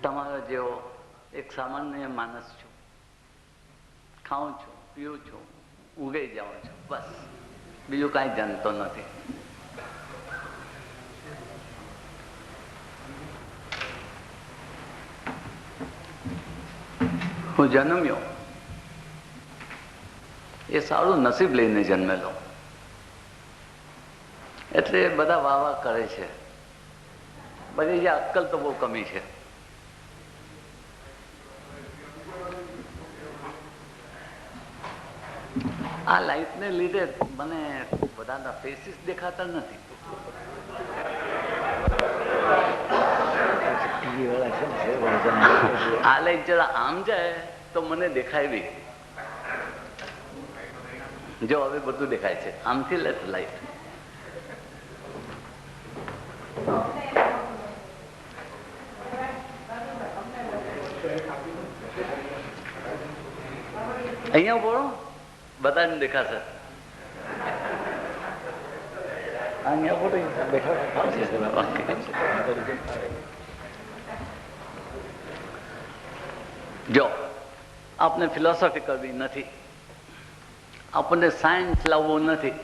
તમારો જેવો એક સામાન્ય માણસ છું, ખાઉં છું, પીવું છું, ઉગી જાઉં છું, બસ બીજું કાંઈ જાણતો નથી. હું જન્મ્યો એ સારું નસીબ લઈને જન્મેલો, એટલે બધા વાહ કરે છે. બધી જે અક્કલ તો બહુ કમી છે. આ લાઈટને લીધે મને બધાના ફેસીસ દેખાતા નથી. આ લાઈટ જરા આમ જાય તો મને દેખાય બી. જો હવે બધું દેખાય છે આમથી લાઈટ. અહીંયા બોલો, બધાને દેખાશે. જો આપને ફિલોસોફી કરવી નથી, આપણને સાયન્સ લાવવું નથી,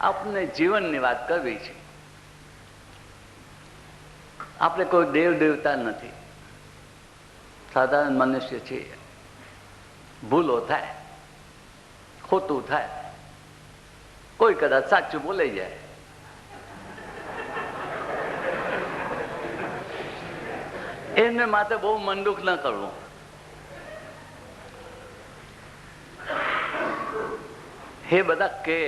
આપણને જીવનની વાત કરવી છે. આપણે કોઈ દેવ દેવતા નથી, સાધારણ મનુષ્ય છીએ. ભૂલો થાય, ખોટું થાય, કોઈ કદાચ સાચું બોલાઈ જાય. એને માટે બહુ મન દુઃખ ન કરવું. હે બધા કે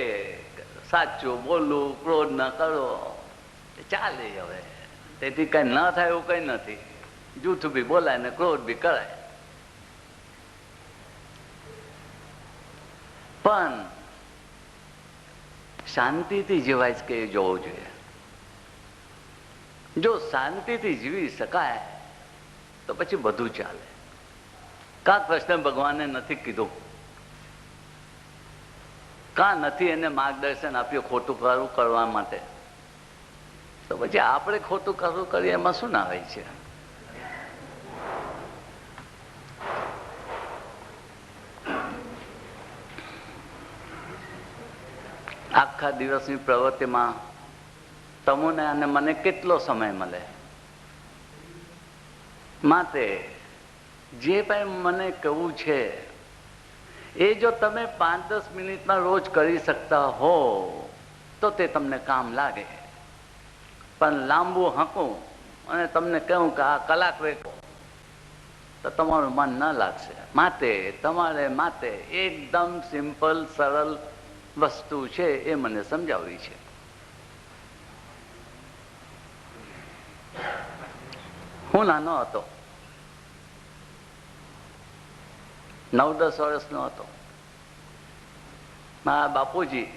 સાચું બોલવું, ક્રોધ ન કરવો, ચાલે. હવે તેથી કઈ ન થાય એવું કઈ નથી. જૂઠું બી બોલાય ને ક્રોધ બી કરાય, પણ શાંતિથી જીવાય કે એ જોવું જોઈએ. જો શાંતિથી જીવી શકાય તો પછી બધું ચાલે. કાં કૃષ્ણ ભગવાને નથી કીધું, કાં નથી એને માર્ગદર્શન આપ્યું ખોટું કરવું કરવા માટે, તો પછી આપણે ખોટું કરવું કરીએ એમાં શું ના હોય છે? આખા દિવસની પ્રવૃત્તિમાં તમને અને મને કેટલો સમય મળે? માટે જે પણ મને કહેવું છે એ જો તમે 5-10 મિનિટમાં રોજ કરી શકતા હો તો તે તમને કામ લાગે. પણ લાંબુ હાંકું અને તમને કહું કે આ કલાક વેઠો તો તમારું મન ન લાગશે. માટે એકદમ સિમ્પલ સરળ વસ્તુ છે એ મને સમજાવવી છે. હું નાનો હતો, 9-10 વર્ષનો હતો. મારા બાપુજી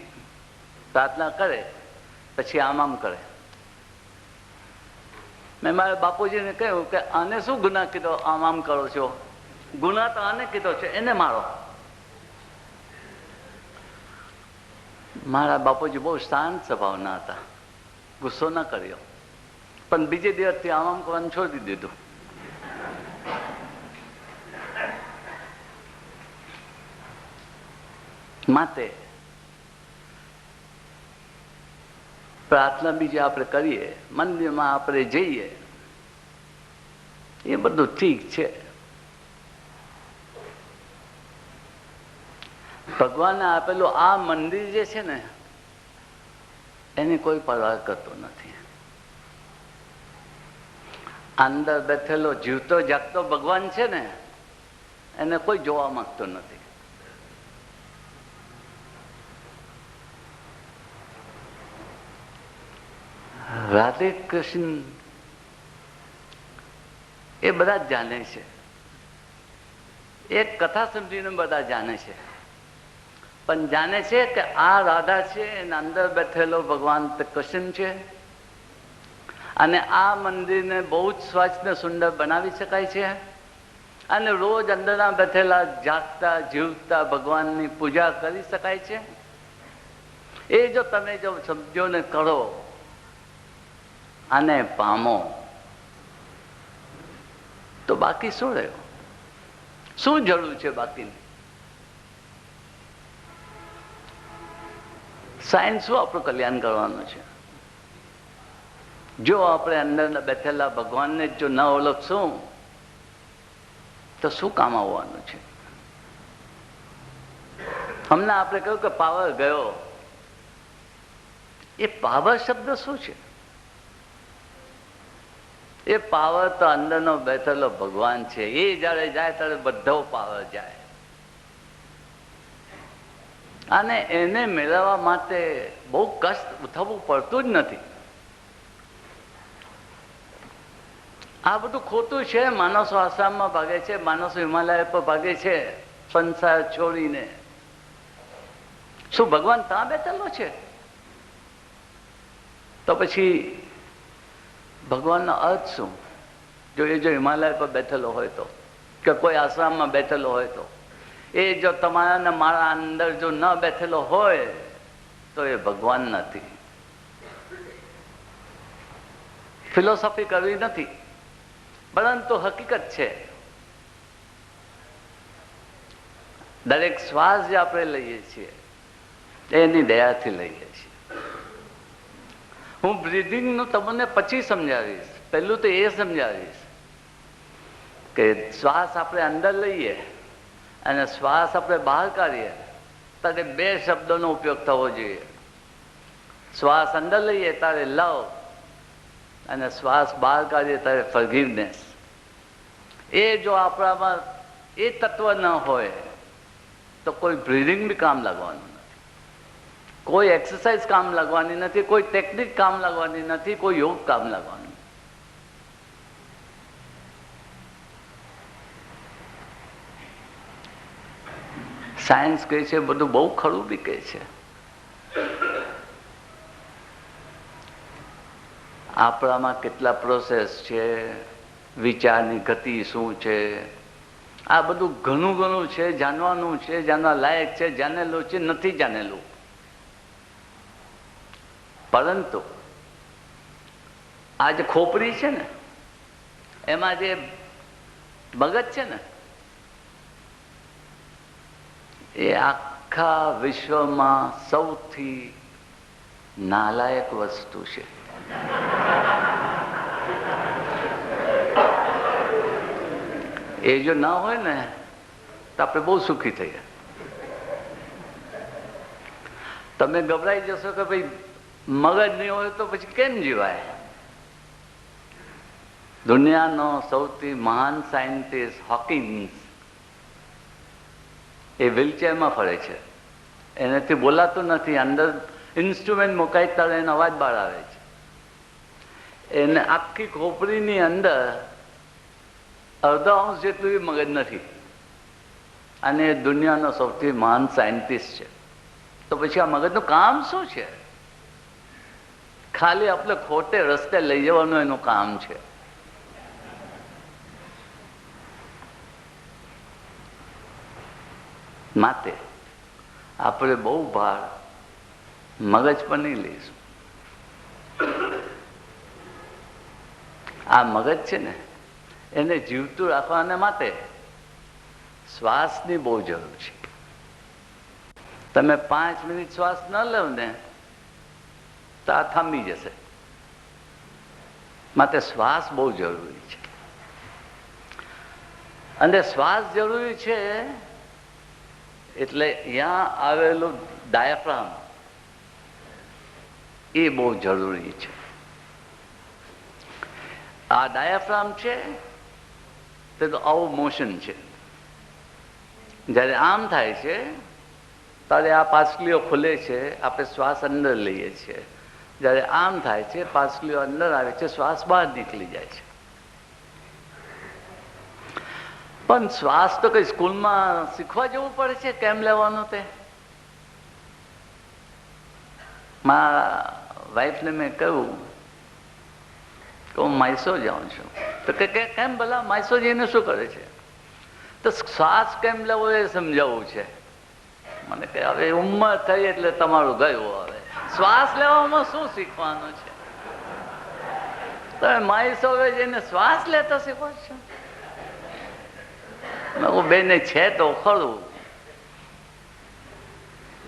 પ્રાર્થના કરે પછી આમ કરે. મેં મારા બાપુજીને કહ્યું કે આને શું ગુનાહ કીધો, આમ કરો છો? ગુનાહ તો આને કીધો છે, એને મારો. મારા બાપુજી બહુ શાંત સ્વભાવના હતા, ગુસ્સો ન કર્યો. પણ બીજે દિવસથી આમ કરવાનું છોડી દીધું. માટે પ્રાર્થના બીજી આપણે કરીએ, મંદિરમાં આપણે જઈએ, એ બધું ઠીક છે. ભગવાને આપેલું આ મંદિર જે છે ને એની કોઈ પરવા કરતો નથી. અંદર બેઠેલો જીવતો જાગતો ભગવાન છે ને એને કોઈ જોવા માંગતો નથી. રાધે કૃષ્ણ એ બધા જ જાણે છે, એક કથા સમજીને બધા જાણે છે. પણ જાણે છે કે આ રાધા છે એના અંદર બેઠેલો ભગવાન કૃષ્ણ છે, અને આ મંદિરને બહુ જ સ્વચ્છ ને સુંદર બનાવી શકાય છે, અને રોજ અંદરના બેઠેલા જાગતા જીવતા ભગવાનની પૂજા કરી શકાય છે. એ જો તમે જો સમજો ને કરો અને પામો તો બાકી શું રહ્યું? શું જરૂર છે બાકીની? સાયન્સ શું આપણું કલ્યાણ કરવાનું છે? જો આપણે અંદર બેઠેલા ભગવાનને જો ન ઓળખશું તો શું કામ આવવાનું છે? હમણાં આપણે કહ્યું કે પાવર ગયો. એ પાવર શબ્દ શું છે? એ પાવર તો અંદરનો બેઠેલો ભગવાન છે. એ જયારે જાય ત્યારે બધો પાવર જાય. અને એને મેળવવા માટે બહુ કષ્ટ ઉઠાવવું પડતું જ નથી. આ બધું ખોટું છે. માણસો આસામમાં ભાગે છે, માણસો હિમાલય પર ભાગે છે સંસાર છોડીને. શું ભગવાન ત્યાં બેઠેલો છે? તો પછી ભગવાનનો અર્થ શું? જો એ જો હિમાલય પર બેઠેલો હોય તો, કે કોઈ આશ્રમમાં બેઠેલો હોય તો, એ જો તમારા ને મારા અંદર જો ન બેઠેલો હોય તો એ ભગવાન નથી. ફિલોસોફી કરવી નથી, પરંતુ હકીકત છે. દરેક શ્વાસ જે આપણે લઈએ છીએ એની દયાથી લઈએ છીએ. હું બ્રીધિંગનું તમને પછી સમજાવીશ. પહેલું તો એ સમજાવીશ કે શ્વાસ આપણે અંદર લઈએ અને શ્વાસ આપણે બહાર કાઢીએ ત્યારે બે શબ્દોનો ઉપયોગ થવો જોઈએ. શ્વાસ અંદર લઈએ ત્યારે લવ, અને શ્વાસ બહાર કાઢીએ ત્યારે ફોરગિવનેસ. એ જો આપણામાં એ તત્વ ન હોય તો કોઈ બ્રીધિંગ બી કામ લાગવાનું નથી, કોઈ એક્સરસાઇઝ કામ લાગવાની નથી, કોઈ ટેકનિક કામ લાગવાની નથી, કોઈ યોગ કામ લાગવાનું. સાયન્સ કહે છે બધું બહુ ખરું બી કહે છે. આપણામાં કેટલા પ્રોસેસ છે, વિચારની ગતિ શું છે, આ બધું ઘણું ઘણું છે, જાણવાનું છે, જાણવા લાયક છે, જાણેલું છે, નથી જાણેલું. પરંતુ આ જે ખોપરી છે ને, એમાં જે મગજ છે ને, એ આખા વિશ્વમાં સૌથી નાલાયક વસ્તુ છે. એ જો ના હોય ને તો આપણે બહુ સુખી થઈએ. તમે ગભરાઈ જશો કે ભાઈ મગજ નહીં હોય તો પછી કેમ જીવાય? દુનિયાનો સૌથી મહાન સાયન્ટિસ્ટ હોકિન્સ એ વ્હીલચેરમાં ફરે છે. એનાથી બોલાતું નથી. અંદર ઇન્સ્ટ્રુમેન્ટ મુકાય ત્યારે એનો અવાજ બહાર આવે છે. એને આખી ખોપરીની અંદર અડધો અંશ જેટલું મગજ નથી, અને એ દુનિયાનો સૌથી મહાન સાયન્ટિસ્ટ છે. તો પછી આ મગજનું કામ શું છે? ખાલી આપણે ખોટે રસ્તે લઈ જવાનું એનું કામ છે. માટે આપણે બહુ ભાર મગજ પર નહીં લઈશું. આ મગજ છે ને, એને જીવતું રાખવાને માટે શ્વાસની બહુ જરૂર છે. તમે 5 મિનિટ શ્વાસ ન લો ને તો આ થાંભી જશે. માટે શ્વાસ બહુ જરૂરી છે. અને શ્વાસ જરૂરી છે એટલે અહીંયા આવેલું ડાયાફ્રામ એ બહુ જરૂરી છે. આ ડાયાફ્રામ છે તે તો આવું મોશન છે. જ્યારે આમ થાય છે ત્યારે આ પાછલીઓ ખુલે છે, આપણે શ્વાસ અંદર લઈએ છીએ. જ્યારે આમ થાય છે પાછલીઓ અંદર આવે છે, શ્વાસ બહાર નીકળી જાય છે. પણ શ્વાસ તો કઈ સ્કૂલમાં શીખવા જવું પડે છે? કેમ લેવાનું તે? મારા વાઈફને મેં કહ્યું કે હું મૈસૂર જાઉં છું. તો કે કેમ ભલા મૈસૂર જઈને શું કરે છે? તો શ્વાસ કેમ લેવો એ સમજાવવું છે. મને કે હવે ઉંમર થઈ એટલે તમારું ગયું, હવે શ્વાસ લેવામાં શું શીખવાનું છે? તમે મૈસૂર જઈને શ્વાસ લેતા શીખો છો? બેને છે તો ખરું.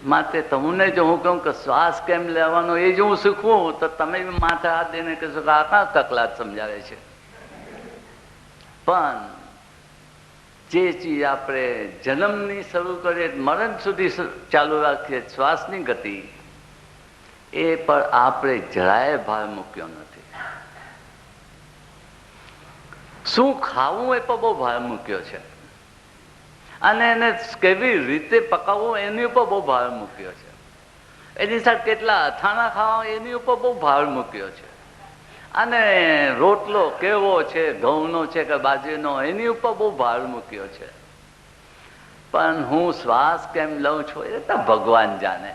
માટે તમને જો હું કહું કે શ્વાસ કેમ લેવાનો એ જો હું શીખવું તો તમે માથે હાથ દઈને કહેશો કે આ કકલાટ સમજાવે છે. પણ જે ચીજ આપણે જન્મની શરૂ કરીએ મરણ સુધી ચાલુ રાખીએ શ્વાસની ગતિ, એ પર આપણે જરાય ભાર મૂક્યો નથી. શું ખાવું એ પર બહુ ભાર મૂક્યો છે, અને એને કેવી રીતે પકાવવું એની ઉપર બહુ ભાર મૂક્યો છે. એની સાથે કેટલા અથાણા ખાવા એની ઉપર બહુ ભાર મૂક્યો છે. અને રોટલો કેવો છે, ઘઉંનો છે કે બાજરીનો, એની ઉપર બહુ ભાર મૂક્યો છે. પણ હું શ્વાસ કેમ લઉં છું એ તો ભગવાન જાણે.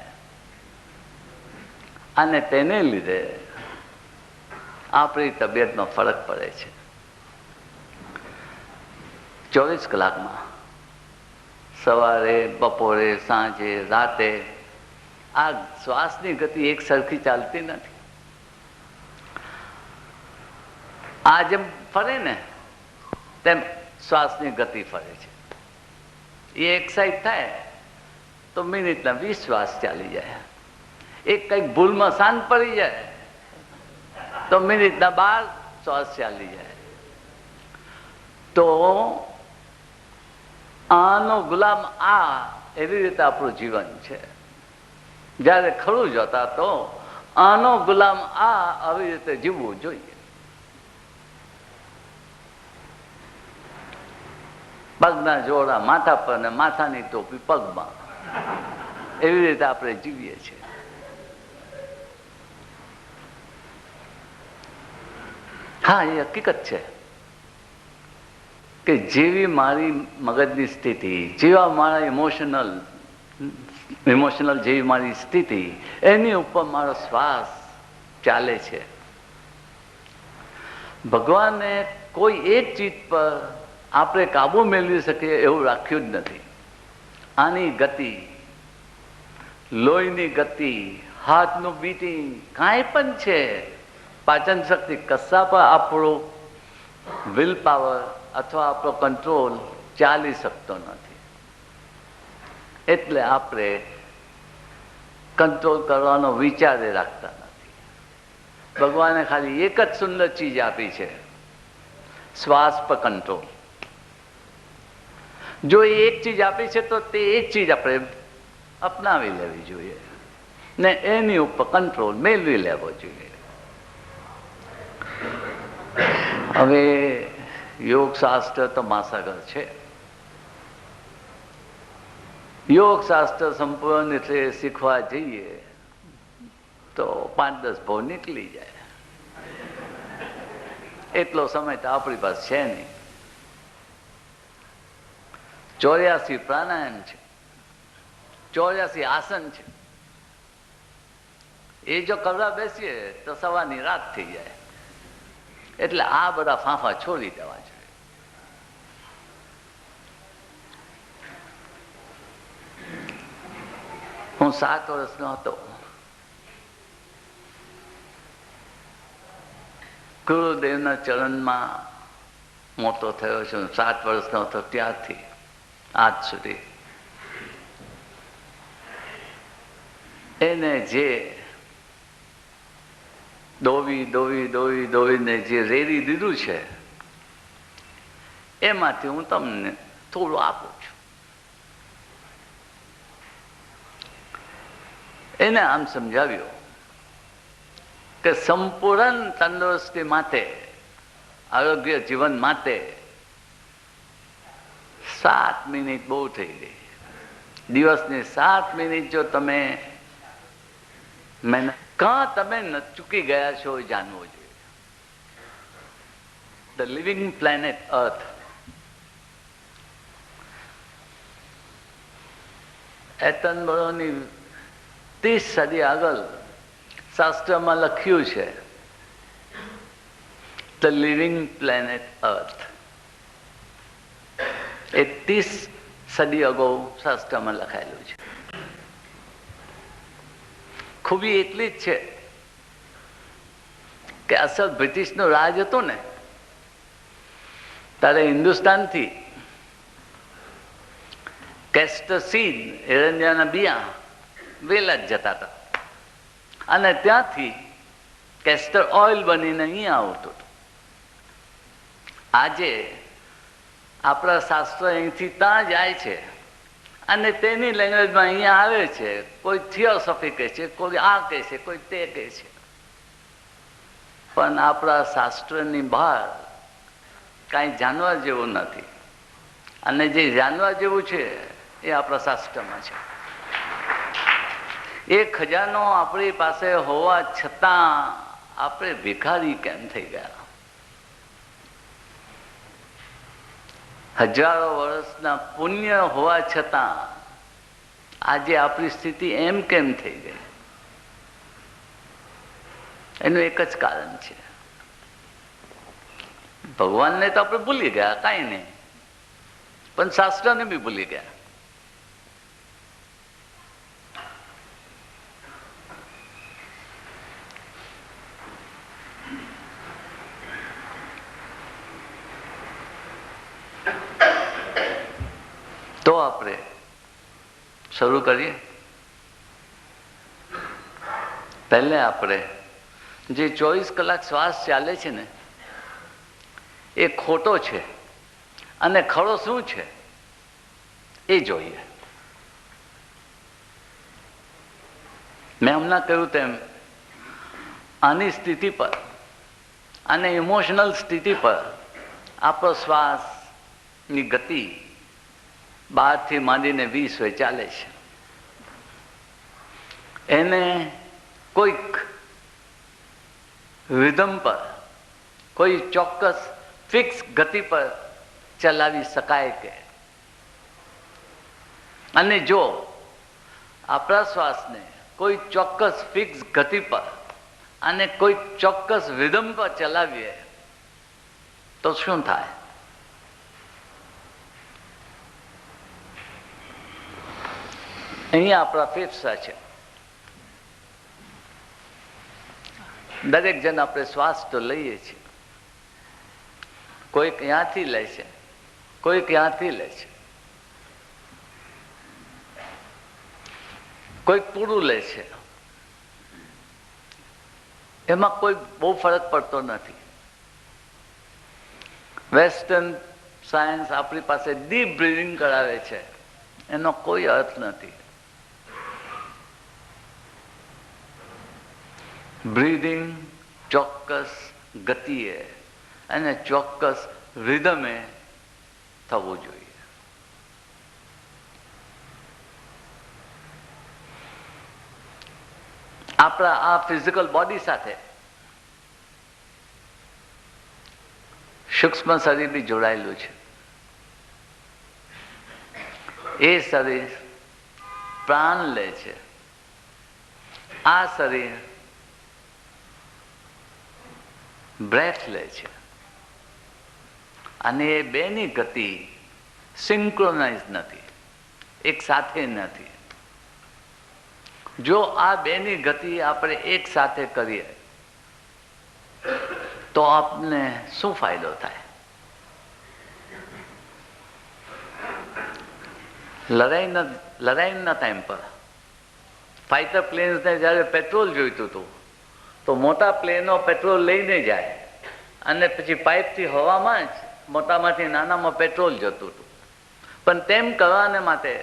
અને તેને લીધે આપણી તબિયતમાં ફરક પડે છે. 24 કલાકમાં સવારે, બપોરે, સાંજે, રાતે આ શ્વાસની ગતિ એક સરખી ચાલતી નથી. આ જેમ ફરે ને તેમ શ્વાસની ગતિ ફરે છે. એ એક સાઈડ થાય તો મિનિટના 20 શ્વાસ ચાલી જાય. એક કંઈક ભૂલમાં શાંત પડી જાય તો મિનિટના 12 શ્વાસ ચાલી જાય. તો આનો ગુલામ આ એવી રીતે આપણું જીવન છે. જ્યારે ખરું જોતા તો આનો ગુલામ આ આવી રીતે જીવવું જોઈએ. પગના જોડા માથા પર ને માથાની ટોપી પગમાં, એવી રીતે આપણે જીવીએ છીએ. હા, એ હકીકત છે કે જેવી મારી મગજની સ્થિતિ, જેવા મારા ઇમોશનલ જેવી મારી સ્થિતિ, એની ઉપર મારો શ્વાસ ચાલે છે. ભગવાને કોઈ એક ચીજ પર આપણે કાબુ મેળવી શકીએ એવું રાખ્યું જ નથી. આની ગતિ, લોહીની ગતિ, હાર્ટનું બીટિંગ, કાંઈ પણ છે, પાચન શક્તિ, કશા પર આપણો વિલ પાવર અથવા આપણો કંટ્રોલ ચાલી શકતો નથી. એટલે આપણે કંટ્રોલ કરવાનો વિચાર રાખતા નથી. ભગવાને ખાલી એક જ સુંદર ચીજ આપી છે, શ્વાસ પર કંટ્રોલ. જો એ એક ચીજ આપી છે તો તે એક ચીજ આપણે અપનાવી લેવી જોઈએ ને એની ઉપર કંટ્રોલ મેળવી લેવો જોઈએ. હવે યોગ શાસ્ત્ર તો માસાગર છે. યોગ શાસ્ત્ર સંપૂર્ણ એટલે શીખવા જઈએ તો 5-10 ભાવ નીકળી જાય. એટલો સમય તો આપણી પાસે છે નહીં. 84 પ્રાણાયામ છે, 84 આસન છે. એ જો કરવા બેસીએ તો સવારની રાત થઈ જાય. એટલે આ બધા ફાંફા છોડી દેવા જોઈએ. હું 7 વર્ષનો હતો, ગુરુદેવના ચરણમાં મોટો થયો છું. 7 વર્ષનો હતો ત્યારથી આજ સુધી એને જે દોવીને જે રેડી દીધું છે એમાંથી હું તમને થોડું આપું છું. એને આમ સમજાવ્યું કે સંપૂર્ણ તંદુરસ્તી માટે, આરોગ્ય જીવન માટે 7 મિનિટ બહુ થઈ ગઈ. દિવસની 7 મિનિટ જો તમે મહેનત, કાં તમે ચૂકી ગયા છો એ જાણવું જોઈએ. ધ લિવિંગ પ્લેનેટ અર્થ, એટનબરોની 30 સદી આગળ શાસ્ત્રમાં લખ્યું છે ધ લિવિંગ પ્લેનેટ અર્થ. એ 30 સદી અગાઉ શાસ્ત્રમાં લખાયેલું છે. ખૂબી એટલી જ છે કે અસલ બ્રિટિશનું રાજ હતું ને ત્યારે હિન્દુસ્તાનથી કેસ્ટર સીડ, એરંડિયાના બિયા વેલા જ જતા હતા અને ત્યાંથી કેસ્ટર ઓઇલ બનીને અહીંયા આવતું હતું. આજે આપણા શાસ્ત્રો અહીંથી ત્યાં જાય છે અને તેની લેંગ્વેજમાં અહીંયા આવે છે. કોઈ થિયોસોફી કહે છે, કોઈ આ કહે છે, કોઈ તે કહે છે, પણ આપણા શાસ્ત્રની બહાર કાંઈ જાણવા જેવું નથી. અને જે જાણવા જેવું છે એ આપણા શાસ્ત્રમાં છે. એ ખજાનો આપણી પાસે હોવા છતાં આપણે ભિખારી કેમ થઈ ગયા? હજારો વર્ષના પુણ્ય હોવા છતાં આજે આપણી સ્થિતિ એમ કેમ થઈ ગઈ? એનું એક જ કારણ છે, ભગવાનને તો આપણે ભૂલી ગયા, કાંઈ નહીં, પણ શાસ્ત્રને બી ભૂલી ગયા. તો આપણે શરૂ કરીએ. પહેલે આપણે જે 24 કલાક શ્વાસ ચાલે છે ને એ ખોટો છે અને ખરો શું છે એ જોઈએ. મેં હમણાં કહ્યું તેમ આની સ્થિતિ પર અને ઇમોશનલ સ્થિતિ પર આપણો શ્વાસની ગતિ 12 થી માંડીને 20 હોય ચાલે છે. એને કોઈક રિધમ પર, કોઈ ચોક્કસ ફિક્સ ગતિ પર ચલાવી શકાય કે? અને જો આપણા શ્વાસને કોઈ ચોક્કસ ફિક્સ ગતિ પર અને કોઈ ચોક્કસ રિધમ પર ચલાવીએ તો શું થાય? અહીંયા આપણા ફેફસા છે. દરેક જણ આપણે શ્વાસ તો લઈએ છીએ. કોઈક અહીંયાથી લે છે, કોઈક અહીંયાથી લે છે, કોઈક પૂરું લે છે. એમાં કોઈ બહુ ફરક પડતો નથી. વેસ્ટર્ન સાયન્સ આપણી પાસે ડીપ બ્રીથિંગ કરાવે છે, એનો કોઈ અર્થ નથી. બ્રીધિંગ ચોક્કસ ગતિએ અને ચોક્કસ રિધમે થવું જોઈએ. આપણા આ ફિઝિકલ બોડી સાથે સૂક્ષ્મ શરીર બી જોડાયેલું છે. એ શરીર પ્રાણ લે છે, આ શરીર બ્રેથ લે છે. અને એ બેની ગતિ સિંક્રોનાઇઝ નથી, એક સાથે નથી. જો આ બેની ગતિ આપણે એક સાથે કરીએ તો આપને શું ફાયદો થાય? લડાઈના ટાઈમ પર ફાઇટર પ્લેન્સને જ્યારે પેટ્રોલ જોઈતું હતું તો મોટા પ્લેનો પેટ્રોલ લઈને જાય અને પછી પાઇપથી હવામાં જ મોટામાંથી નાનામાં પેટ્રોલ જતું હતું. પણ તેમ કરવાને માટે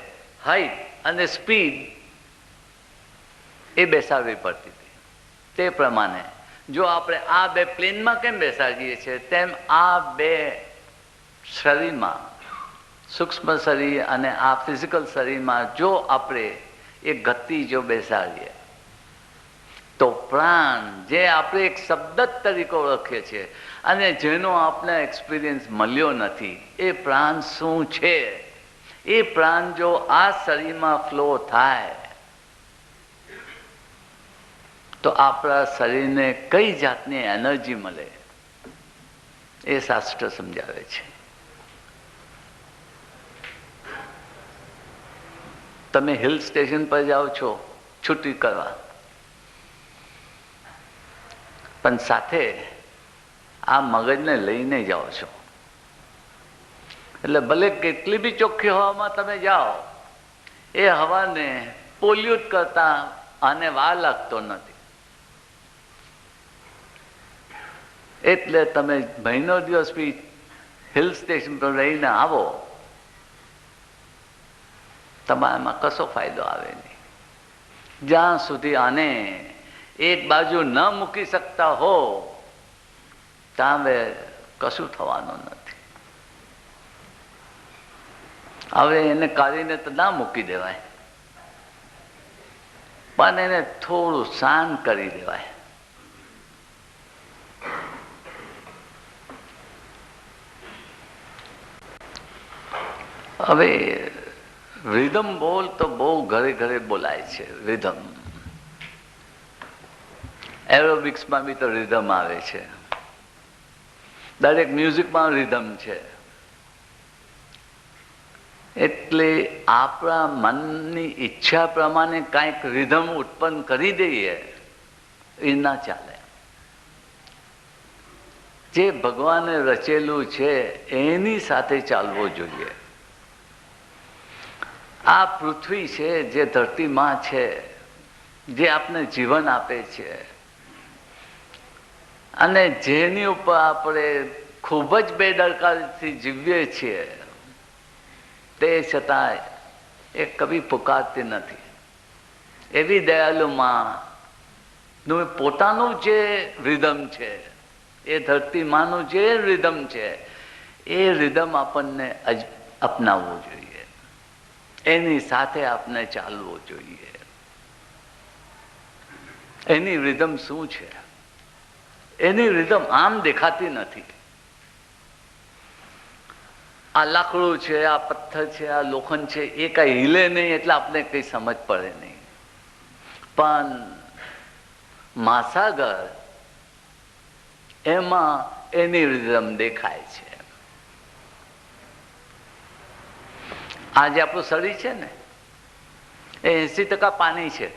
હાઈટ અને સ્પીડ એ બેસાડવી પડતી હતી. તે પ્રમાણે જો આપણે આ બે પ્લેનમાં કેમ બેસાડીએ છીએ તેમ આ બે શરીરમાં, સૂક્ષ્મ શરીર અને આ ફિઝિકલ શરીરમાં જો આપણે એ ગતિ જો બેસાડીએ તો પ્રાણ, જે આપણે એક શબ્દ તરીકે ઓળખીએ છીએ અને જેનો આપણે એક્સપિરિયન્સ મળ્યો નથી, એ પ્રાણ શું છે? એ પ્રાણ જો આ શરીરમાં ફ્લો થાય તો આપણા શરીરને કઈ જાતની એનર્જી મળે એ શાસ્ત્ર સમજાવે છે. તમે હિલ સ્ટેશન પર જાઓ છો છુટ્ટી કરવા, પણ સાથે આ મગજને લઈને જાઓ છો. એટલે ભલે કેટલી બી ચોખ્ખી હવામાં તમે જાઓ એ હવાને પોલ્યુટ કરતા આને વાર લાગતો નથી. એટલે તમે મહિનો દિવસ બી હિલ સ્ટેશન પર રહીને આવો, તમારામાં કશો ફાયદો આવે નહીં. જ્યાં સુધી આને એક બાજુ ન મૂકી શકતા હો ત્યાં કશું થવાનું નથી. હવે એને કાઢીને તો ના મૂકી દેવાય, પણ એને થોડું શાંત કરી દેવાય. હવે રિધમ બોલ તો બહુ ઘરે ઘરે બોલાય છે. રિધમ એરોબિક્સમાં બી તો રિધમ આવે છે, દરેક મ્યુઝિકમાં રિધમ છે. એટલે આપણા મનની ઈચ્છા પ્રમાણે કાંઈક રિધમ ઉત્પન્ન કરી દઈએ એ ના ચાલે. જે ભગવાને રચેલું છે એની સાથે ચાલવું જોઈએ. આ પૃથ્વી છે, જે ધરતીમાં છે, જે આપને જીવન આપે છે અને જેની ઉપર આપણે ખૂબ જ બેદરકારીથી જીવીએ છીએ, તે છતાં એ કભી પુકારતી નથી. એવી દયાલુ માં નું પોતાનું જે રિધમ છે, એ ધરતી માનું જે રિધમ છે, એ રિધમ આપણને અપનાવવું જોઈએ, એની સાથે આપણે ચાલવું જોઈએ. એની રિધમ શું છે? એની રિધમ આમ દેખાતી નથી. આ લાકડું છે, આ પથ્થર છે, આ લોખંડ છે, એ કઈ हिले નહીં એટલે આપણે કઈ સમજ પડે નહીં. પણ મહાસાગર, એમાં એની રિધમ દેખાય છે. આ જે આપણું શરીર છે ને, એ 80% પાણી છે.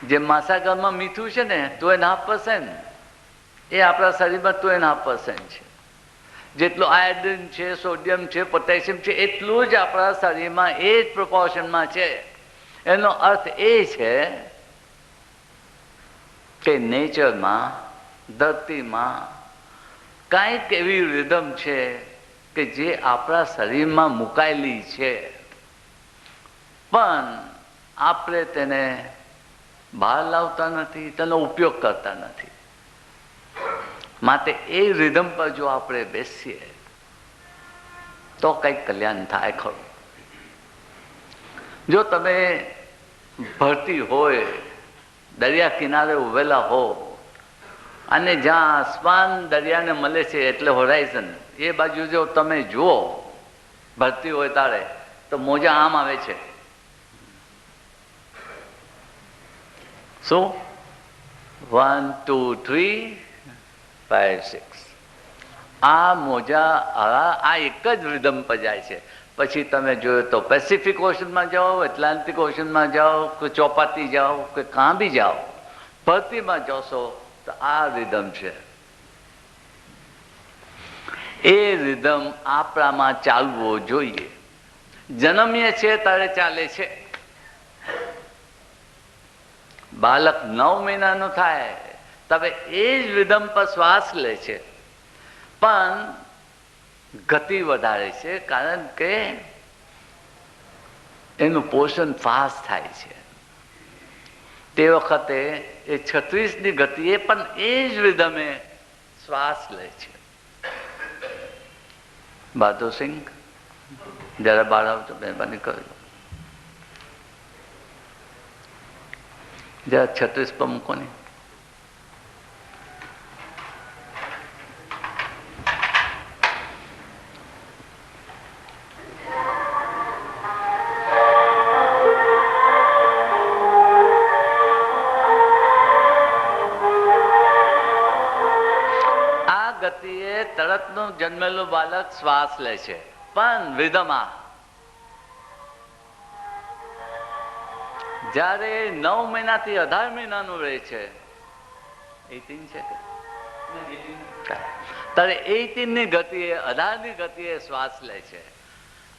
જે મહાસાગરમાં મીઠું છે ને 2.5%, એ આપણા શરીરમાં 2.5% છે. જેટલું આયોડિન છે, સોડિયમ છે, પોટેશિયમ છે, એટલું જ આપણા શરીરમાં એ જ પ્રોપોર્શનમાં છે. એનો અર્થ એ છે કે નેચરમાં, ધરતીમાં કાંઈક એવી રિધમ છે કે જે આપણા શરીરમાં મુકાયેલી છે, પણ આપણે તેને બહાર લાવતા નથી, તેનો ઉપયોગ કરતા નથી. માટે એ રિધમ પર જો આપણે બેસીએ તો કંઈક કલ્યાણ થાય ખરું. જો તમે ભરતી હોય, દરિયા કિનારે ઉભેલા હો અને જ્યાં આસમાન દરિયાને મળે છે એટલે હોરાઇઝન, એ બાજુ જો તમે જુઓ ભરતી હોય તારે, તો મોજા આમ આવે છે. શું? 1 2 3 5 6. આ મોજા આ એક જ રિધમ પર જાય છે. પછી તમે જોયો તો પેસિફિક ઓશનમાં જાઓ, એટલાન્ટિક ઓશનમાં જાઓ, કે ચોપાટી જાઓ, કે કાં બી જાઓ, ભરતીમાં જોશો તો આ રિધમ છે. એ રિધમ આપણામાં ચાલવો જોઈએ. જન્મીએ છે ત્યારે ચાલે છે. બાળક 9 મહિનાનું થાય તમે એ જ રિધમ પર શ્વાસ લે છે, પણ ગતિ વધારે છે, કારણ કે એનું પોષણ ફાસ્ટ થાય છે. તે વખતે એ 36ની ગતિએ પણ એ જ રિધમે શ્વાસ લે છે. બહાદુરસિંહ, જરા બહાર આવજો, મહેરબાની કરજો. જરા 36 પર મૂકો ને. તરતનું જન્મેલું બાળક શ્વાસ લે છે, પણ રિધમમાં જ્યારે 9 મહિનાથી 18 મહિનાનું રહે છે, 18 છે કે ત્યારે 18ની ગતિએ, 18ની ગતિએ શ્વાસ લે છે.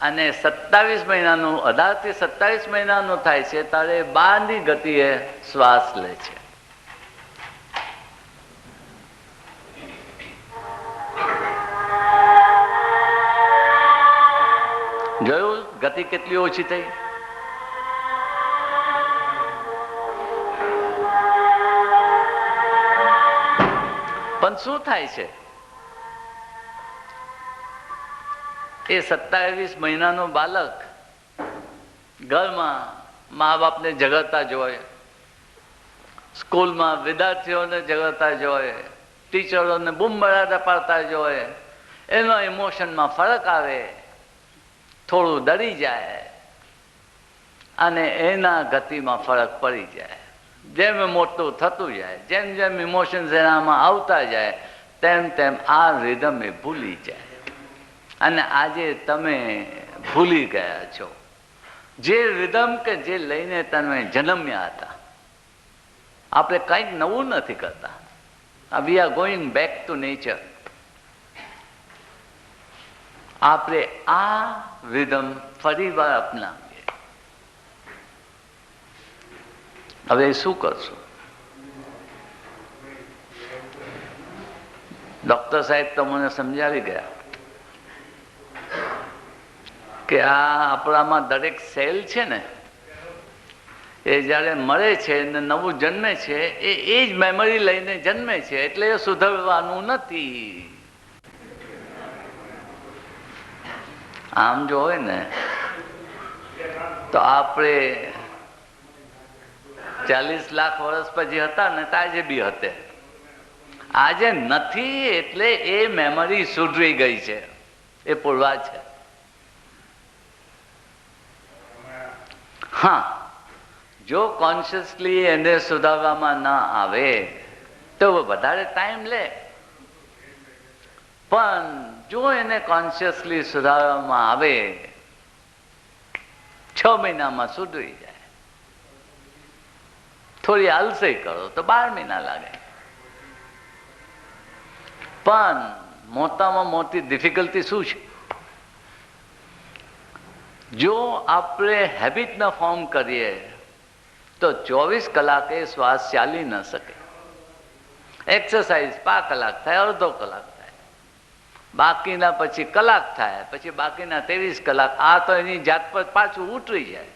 અને 27 મહિનાનું 18 થી 27 મહિનાનું થાય છે ત્યારે 12ની ગતિએ શ્વાસ લે છે. જોયું ગતિ કેટલી ઓછી થઈ? પણ શું થાય છે? એ 27 મહિનાનું બાળક ઘરમાં મા બાપને ઝઘડતા જોયે, સ્કૂલમાં વિદ્યાર્થીઓને ઝઘડતા જોયે, ટીચરોને બૂમબડાટા પાડતા જોયે, એનો ઇમોશનમાં ફરક આવે, થોડું ડરી જાય અને એના ગતિમાં ફરક પડી જાય. જેમ મોટું થતું જાય, જેમ જેમ ઇમોશન્સ એનામાં આવતા જાય, તેમ તેમ આ રિધમ એ ભૂલી જાય. અને આજે તમે ભૂલી ગયા છો જે રિધમ કે જે લઈને તમે જન્મ્યા હતા. આપણે કંઈક નવું નથી કરતા. We are going back to nature. આપણે આ રિધમ ફરી વાર અપનાવીએ. હવે શું કરશું? ડોક્ટર સાહેબ તો મને સમજાવી ગયા કે આ આપણામાં દરેક સેલ છે ને, એ જ્યારે મળે છે ને નવું જન્મે છે, એ જ મેમરી લઈને જન્મે છે, એટલે એ સુધરવાનું નથી. આમ જો હોય ને તો આપણે 40 લાખ વર્ષ પછી હતા ને આજે બી હતે. આજે નથી એટલે એ મેમરી સુધરી ગઈ છે, એ પૂર્વા છે. હા, જો કોન્શિયસલી એને સુધારવામાં ના આવે તો વધારે ટાઈમ લે, પણ જો એને કોન્શિયસલી સુધારવામાં આવે 6 મહિનામાં સુધરી જાય. થોડી આલસી કરો તો 12 મહિના લાગે. પણ મોટામાં મોટી ડિફિકલ્ટી શું છે? જો આપણે હેબિટ ન ફોર્મ કરીએ તો 24 કલાકે શ્વાસ ચાલી ન શકે. એક્સરસાઇઝ 5 કલાક થાય, અડધો કલાક થાય, બાકીના પછી કલાક થાય, પછી બાકીના 23 કલાક. આ તો એની જાત પર પાછું ઉતરી જાય.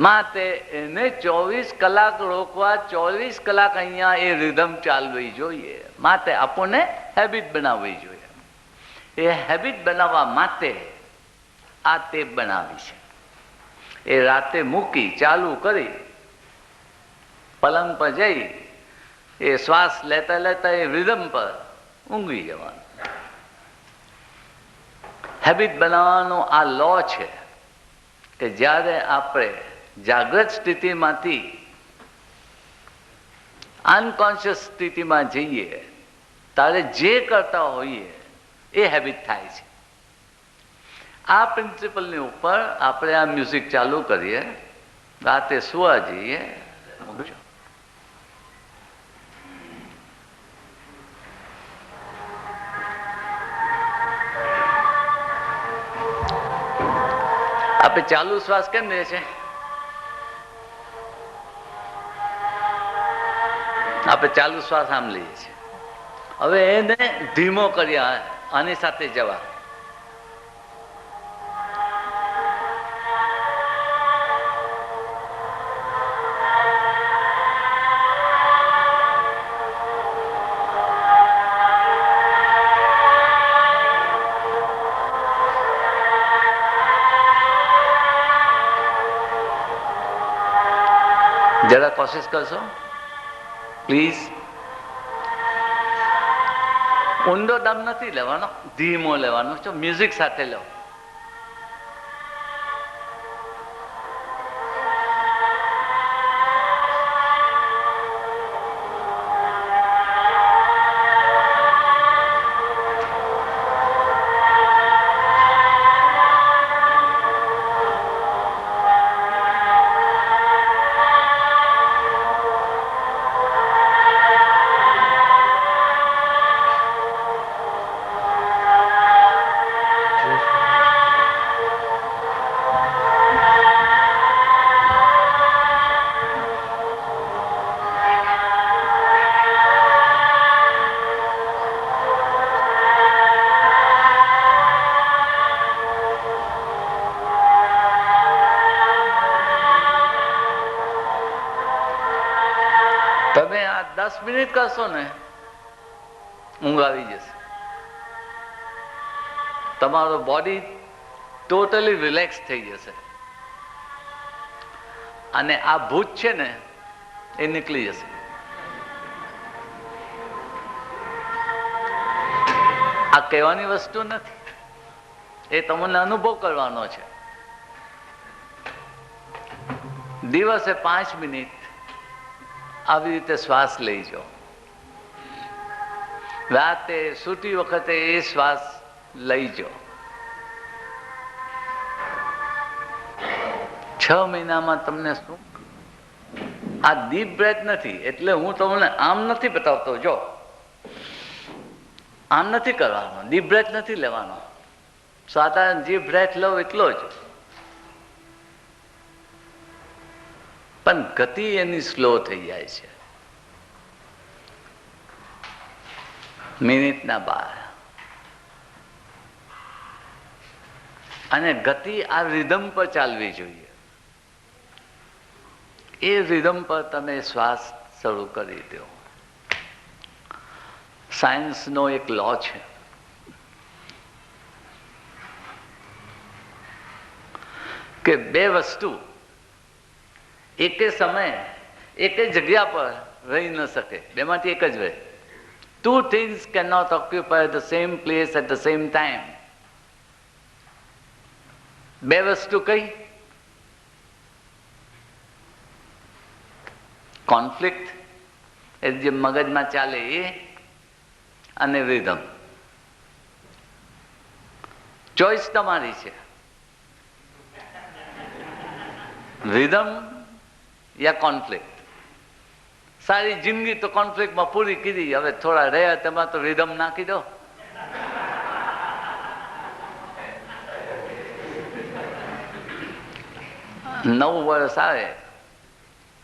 માટે એને 24 કલાક રોકવા 24 કલાક અહીંયા એ રિધમ ચાલવી જોઈએ. માટે આપણને હેબિટ બનાવવી જોઈએ. એ હેબિટ બનાવવા માટે આ ટેપ બનાવી છે. એ રાતે મૂકી ચાલુ કરી પલંગ પર જઈ એ શ્વાસ લેતા લેતા એ રિધમ પર ઊંઘી જવાનું. હેબિટ બનાવવાનો આ લો છે કે જ્યારે આપણે જાગૃત સ્થિતિમાંથી અનકોન્શિયસ સ્થિતિમાં જઈએ ત્યારે જે કરતા હોઈએ એ હેબિટ થાય છે. આ પ્રિન્સિપલની ઉપર આપણે આ મ્યુઝિક ચાલુ કરીએ, રાતે સુવા જઈએ. આપણે ચાલુ શ્વાસ કેમ લે છે? આપણે ચાલુ શ્વાસ આમ લઈએ છીએ. હવે એને ધીમો કર્યા, આની સાથે જવા. જરા કોશિશ કરશો પ્લીઝ. ઊંડો દમ નથી લેવાનો, ધીમો લેવાનો છે. મ્યુઝિક સાથે લો. મિનિટ કરશો ને ઊંઘ આવી જશે. તમારો બોડી ટોટલી રિલેક્સ થઈ જશે અને આ ભૂત છે ને એ નીકળી જશે. આ કહેવાની વસ્તુ નથી, એ તમને અનુભવ કરવાનો છે. દિવસે 5 મિનિટ આવી રીતે શ્વાસ લઈ જાઓ. રાતે સૂતી વખતે એ શ્વાસ લઈ જાઓ. 6 મહિનામાં તમને શું, આ ડીપ બ્રેથ નથી એટલે હું તમને આમ નથી બતાવતો. જો આમ નથી કરવાનો, ડીપ બ્રેથ નથી લેવાનો, સાધારણ જે બ્રેથ લો એટલો જ, પણ ગતિ એની સ્લો થઈ જાય છે. મિનિટના 12 અને ગતિ આ રિધમ પર ચાલવી જોઈએ. એ રિધમ પર તમે શ્વાસ શરૂ કરી દો. સાયન્સનો એક લો છે કે બે વસ્તુ એકે સમયે એક જ જગ્યા પર રહી ન શકે, બેમાંથી એક જ રહે. Two things cannot occupy the same place at the same time. બે વસ્તુ કઈ? કોન્ફ્લિક્ટ એ જે મગજમાં ચાલે એ, અને રિધમ. ચોઈસ તમારી છે, રિધમ યા કોન્ફ્લિક્ટ. સારી જિંદગી તો કોન્ફ્લિક્ટમાં પૂરી કરી, હવે થોડા રહ્યા તેમાં તો રિધમ નાખી દો. નવું વર્ષ આવે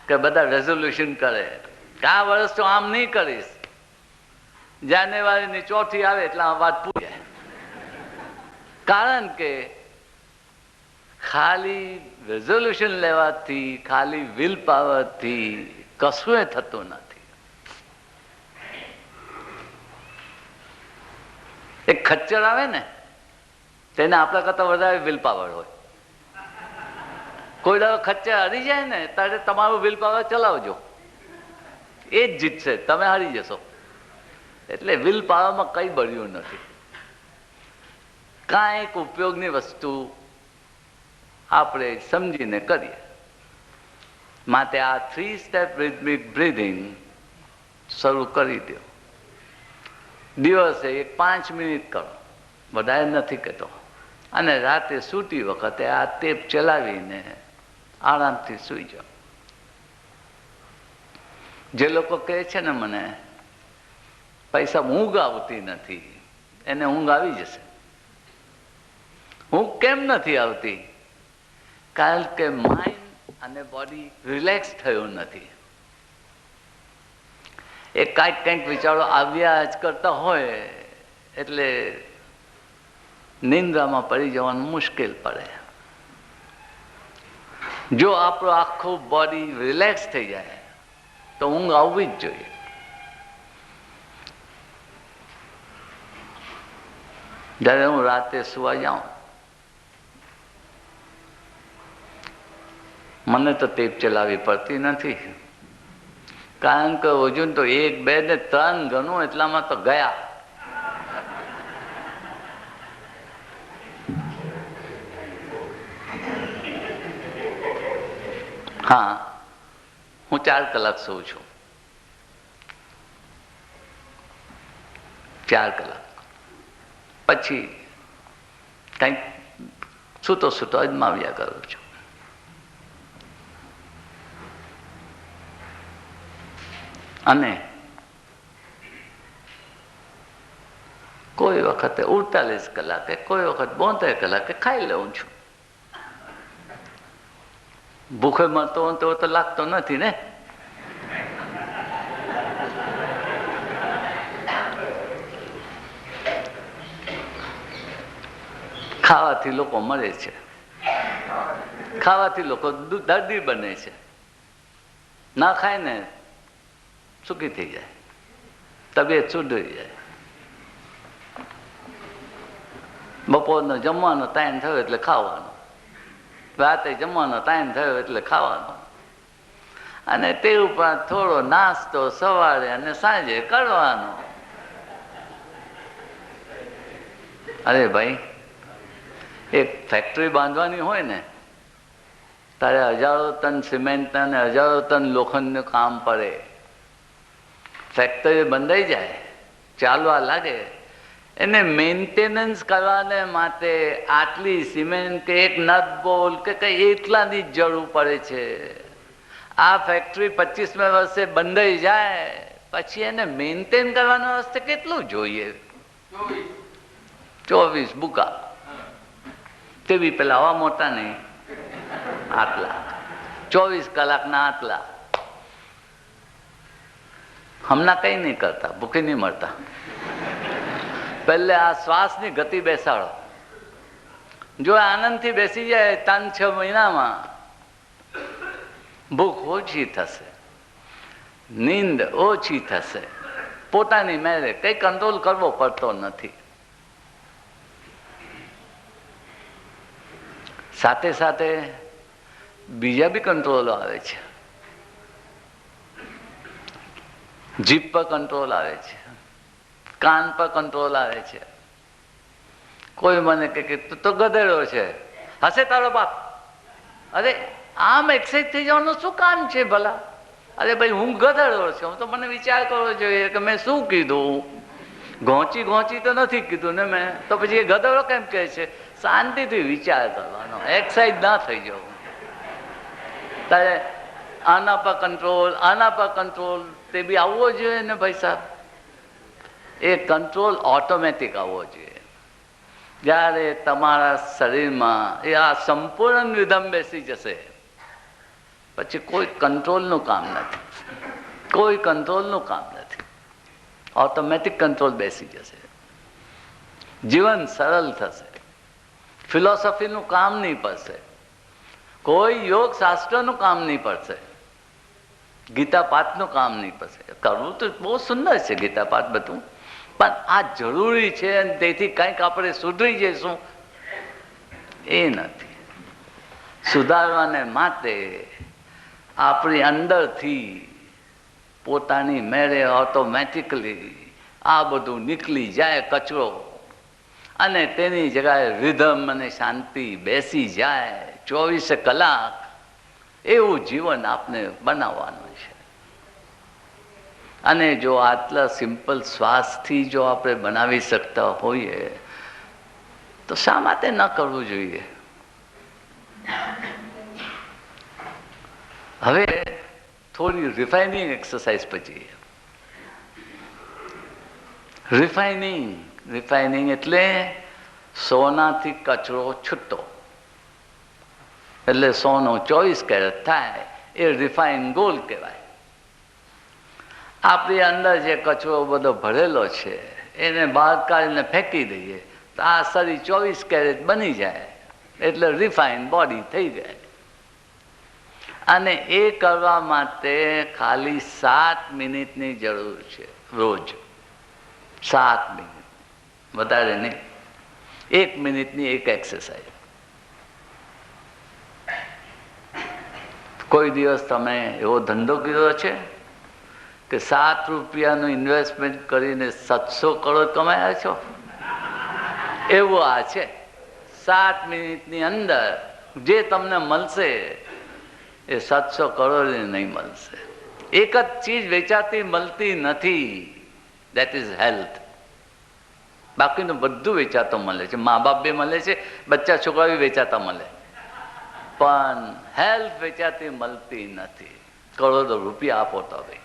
કે બધા રેઝોલ્યુશન કરે કે આ વર્ષ તો આમ નહીં કરીશ, જાન્યુઆરીની 4th આવે એટલે આ વાત પૂરી જાય. કારણ કે ખાલી રેઝોલ્યુશન લેવાથી, ખાલી વિલ પાવરથી કશું થતું નથી. એક ખચ્ચર આવે ને તેને આપણા કરતા વધારે વિલ પાવર હોય. કોઈ દાડો ખચ્ચર હારી જાય ને ત્યારે તમારું વિલ પાવર ચલાવજો, એ જ જીતશે, તમે હારી જશો. એટલે વિલ પાવરમાં કઈ બળ્યું નથી. કાંઈક ઉપયોગની વસ્તુ આપણે સમજીને કરીએ. માટે આ 3 સ્ટેપ રિધમિક બ્રીધિંગ શરૂ કરી દો. દિવસે 5 મિનિટ કરો, વધારે નથી કહેતો. અને રાતે સૂતી વખતે આ ટેપ ચલાવીને આરામથી સૂઈ જાઓ. જે લોકો કહે છે ને મને પૈસા ઊંઘ આવતી નથી, એને ઊંઘ આવી જશે. ઊંઘ કેમ નથી આવતી? કારણ કે માઇન્ડ અને બોડી રિલેક્સ થયું નથી. એ કંઈક વિચારો આવ્યા જ કરતા હોય એટલે નિંદ્રામાં પડી જવાનું મુશ્કેલ પડે. જો આપણું આખું બોડી રિલેક્સ થઈ જાય તો ઊંઘ આવવી જ જોઈએ. જ્યારે હું રાતે સુવા જાઉં મને તો ટેપ ચલાવવી પડતી નથી, કારણ કે વજન તો 1, 2 ને 3 ગણું એટલામાં તો ગયા. હા, હું 4 કલાક સૂઉં છું. 4 કલાક પછી કંઈક સૂતો અજમાવ્યા કરું છું. અને કોઈ વખતે 48 કલાકે, કોઈ વખત 72 કલાકે ખાઈ લઉં છું. ભૂખે મરતો તો લાગતો નથી ને. ખાવાથી લોકો મરે છે, ખાવાથી લોકો દર્દી બને છે. ના ખાય ને સુખી થઈ જાય, તબિયત સુધરી જાય. બપોરનો જમવાનો ટાઈમ થયો એટલે ખાવાનો, રાતે જમવાનો ટાઈમ થયો એટલે ખાવાનો, અને તે ઉપર થોડો નાસ્તો સવારે અને સાંજે કરવાનો. અરે ભાઈ, એક ફેક્ટરી બાંધવાની હોય ને તારે હજારો ટન સિમેન્ટ અને હજારો ટન લોખંડનું કામ પડે. ફેક્ટરી બંધાઈ જાય, ચાલવા લાગે, એને મેન્ટેનન્સ કરવાને માટે આટલી સિમેન્ટ કે એક નટ બોલ કે કઈ એટલાની જ જરૂર પડે છે. આ ફેક્ટરી 25મે વર્ષે બંધાઈ જાય પછી એને મેન્ટેન કરવાના વાસ્તે કેટલું જોઈએ? 24 બુકા. તેવી પેલા આવા મોટા નહીં, આટલા 24 કલાકના આટલા. હમણાં કઈ નહીં કરતા, ભૂખી નહીં મળતા. પહેલે આ શ્વાસની ગતિ બેસાડો. જો આનંદથી બેસી જાય 3-6 મહિનામાં ભૂખ ઓછી થશે, નીંદ ઓછી થશે, પોતાની મેળે કઈ કંટ્રોલ કરવો પડતો નથી. સાથે સાથે બીજા બી કંટ્રોલો આવે છે. જીભ પર કંટ્રોલ આવે છે, કાન પર કંટ્રોલ આવે છે. કોઈ મને કે તું તો ગધેડો છે, હશે તારો બાપ. અરે આમ એક્સાઇટ થઈ જવાનું શું કામ છે ભલા? અરે ભાઈ, હું ગધેડો છું તો મને વિચાર કરવો જોઈએ કે મેં શું કીધું. ઘોંચી તો નથી કીધું ને મેં, તો પછી એ ગધેડો કેમ કહે છે? શાંતિથી વિચાર કરવાનો, એક્સાઇટ ના થઈ જવું. તારે આના પર કંટ્રોલ તે બી આવવો જોઈએ ને ભાઈ સાહેબ. એ કંટ્રોલ ઓટોમેટિક આવવો જોઈએ. જ્યારે તમારા શરીરમાં એ આ સંપૂર્ણ રિધમ બેસી જશે પછી કોઈ કંટ્રોલનું કામ નથી, કોઈ કંટ્રોલનું કામ નથી. ઓટોમેટિક કંટ્રોલ બેસી જશે, જીવન સરળ થશે. ફિલોસોફીનું કામ નહીં પડશે, કોઈ યોગ શાસ્ત્રનું કામ નહીં પડશે, ગીતા પાઠનું કામ નહીં પડશે. કરવું તો બહુ સુંદર છે ગીતા પાઠ બધું, પણ આ જરૂરી છે અને તેથી કંઈક આપણે સુધરી જઈશું એ નથી. સુધારવાને માટે આપણી અંદરથી પોતાની મેળે ઓટોમેટિકલી આ બધું નીકળી જાય કચરો, અને તેની જગ્યાએ રિધમ અને શાંતિ બેસી જાય 24 કલાક. એવું જીવન આપણે બનાવવાનું છે. અને જો આટલા સિમ્પલ શ્વાસથી જો આપણે બનાવી શકતા હોઈએ તો શા માટે ન કરવું જોઈએ? હવે થોડી રિફાઇનિંગ એક્સરસાઇઝ પછી. રિફાઇનિંગ એટલે સોનાથી કચરો છૂટો, એટલે સોનો 24 કેરેટ થાય એ રિફાઇન ગોલ્ડ કહેવાય. આપણી અંદર જે કચરો બધો ભરેલો છે એને બહાર કાઢીને ફેંકી દઈએ તો આ શરીર 24 કેરેટ બની જાય, એટલે રિફાઇન બોડી થઈ જાય. અને એ કરવા માટે ખાલી 7 મિનિટની જરૂર છે રોજ. 7 મિનિટ, વધારે નહીં. 1 મિનિટની એક એક્સરસાઇઝ. કોઈ દિવસ તમે એવો ધંધો કર્યો છે કે 7 રૂપિયાનું ઇન્વેસ્ટમેન્ટ કરીને 700 કરોડ કમાયા છો? એવું આ છે. 7 મિનિટની અંદર જે તમને મળશે એ 700 કરોડ નહીં મળશે. એક જ ચીજ વેચાતી મળતી નથી, દેટ ઇઝ હેલ્થ. બાકીનું બધું વેચાતો મળે છે, મા બાપ બી મળે છે, બચ્ચા છોકરા બી વેચાતા મળે, પણ હેલ્થ વેચાતી મળતી નથી. કરોડો રૂપિયા આપો તો ભાઈ.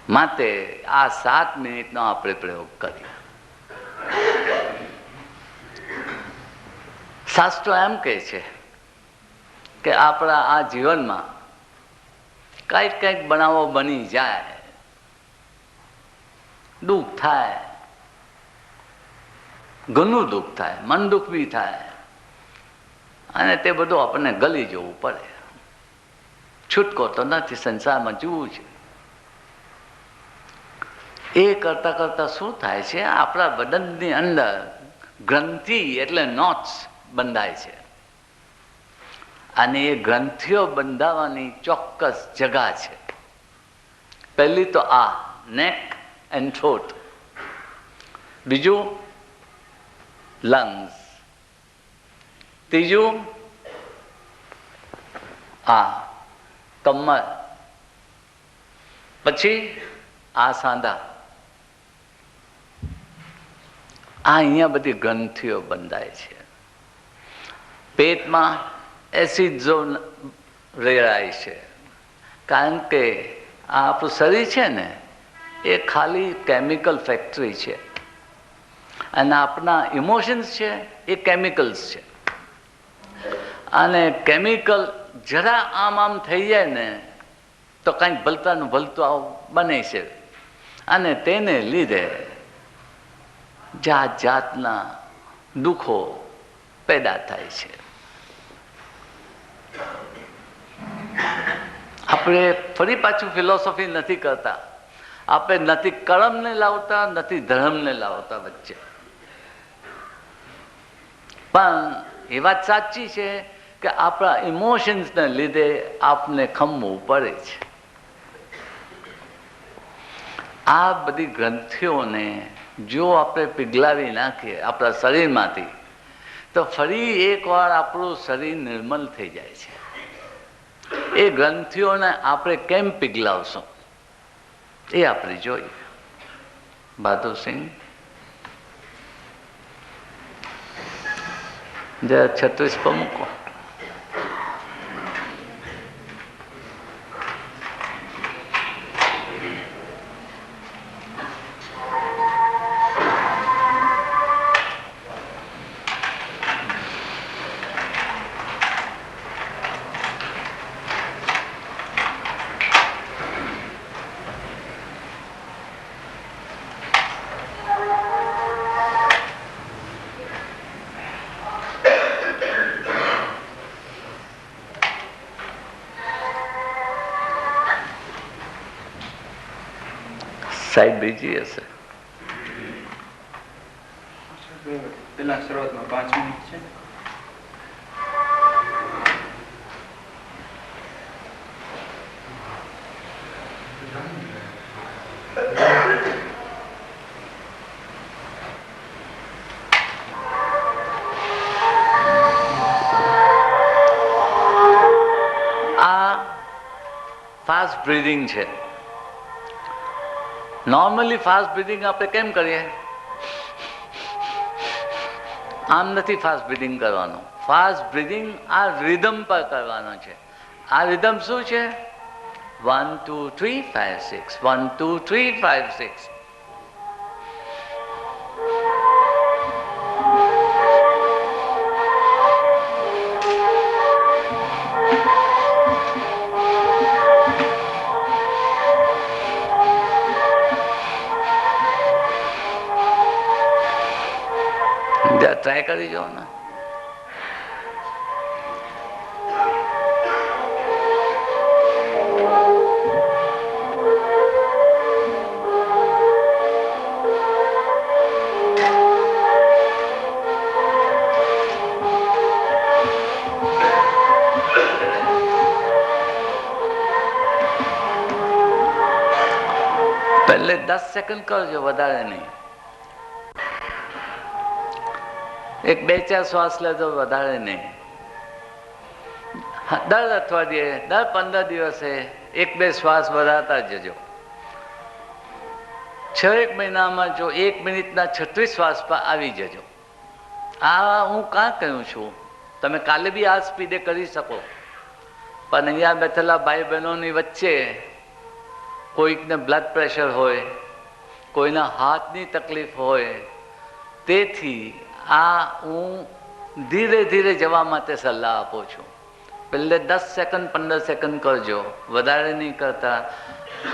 માટે આ 7 મિનિટનો આપણે પ્રયોગ કરીએ. શાસ્ત્રો એમ કહે છે કે આપણા આ જીવનમાં કંઈક બનાવો બની જાય, દુઃખ થાય, ઘણું દુઃખ થાય, મન દુઃખ બી થાય, અને તે બધું આપણને ગલી જવું પડે. છૂટકો તો નથી, સંસારમાં જીવવું છે. એ કરતાં કરતાં શું થાય છે, આપણા બદનની અંદર ગ્રંથિ એટલે નોટ્સ બંધાય છે. અને એ ગ્રંથિઓ બંધાવાની ચોક્કસ જગા છે. પહેલી તો આ નેક એન્ડ થ્રોટ, બીજું લંગ્સ, ત્રીજું આ કમર, પછી આ સાંધા. આ અહીંયા બધી ગ્રંથિઓ બંધાય છે. પેટમાં એસિડ ઝોન રેડાય છે, કારણ કે આ આપણું શરીર છે ને એ ખાલી કેમિકલ ફેક્ટરી છે, અને આપણા ઇમોશન્સ છે એ કેમિકલ્સ છે. અને કેમિકલ જરા આમ થઈ જાય ને તો કંઈક ભલતાનું ભલતું આવું બને છે, અને તેને લીધે જાત જાતના દુઃખો પેદા થાય છે. આપણે ફરી પાછું ફિલોસોફી નથી કરતા, આપણે નથી કર્મને લાવતા, નથી ધર્મને લાવતા વચ્ચે. પણ એ વાત સાચી છે કે આપણા ઇમોશન્સને લીધે આપને ખમવું પડે છે. આ બધી ગ્રંથિઓને જો આપણે પીગલાવી નાખીએ આપણા શરીરમાંથી, તો ફરી એકવાર આપણું શરીર નિર્મલ થઈ જાય છે. એ ગ્રંથિઓને આપણે કેમ પીગલાવશું એ આપણે જોઈએ. બહાદુરસિંહ જરા 36 પર મૂકો. સાહેબ બીજી હશે. પેલા શરૂઆતમાં 5 મિનિટ છે. આ ફાસ્ટ બ્રીધિંગ છે. નોર્મલી ફાસ્ટ બ્રીધિંગ આપણે કેમ કરીએ? આમ નથી ફાસ્ટ બ્રીધિંગ કરવાનું. ફાસ્ટ બ્રીધિંગ આ રિધમ પર કરવાનું છે. આ રિધમ શું છે? 1 2 3 5 6 1 2 3 5 6. ટ્રાય કરી જાઓ ને. પહેલે 10 સેકન્ડ કરજો, વધારે નહીં. એક 2-4 શ્વાસ લેજો, વધારે નહીં. દર અઠવાડિયે, દર 15 દિવસે 1-2 શ્વાસ વધારતા જજો. 6 મહિનામાં જો 1 મિનિટના 36 શ્વાસ પર આવી જજો. આ હું કાં કહું છું, તમે કાલે બી આ સ્પીડે કરી શકો, પણ અહીંયા બેઠેલા ભાઈ બહેનોની વચ્ચે કોઈકને બ્લડ પ્રેશર હોય, કોઈના હાથની તકલીફ હોય, તેથી આ હું ધીરે ધીરે જવા માટે સલાહ આપું છું. પહેલે 10 સેકન્ડ 15 સેકન્ડ કરજો, વધારે નહીં કરતા.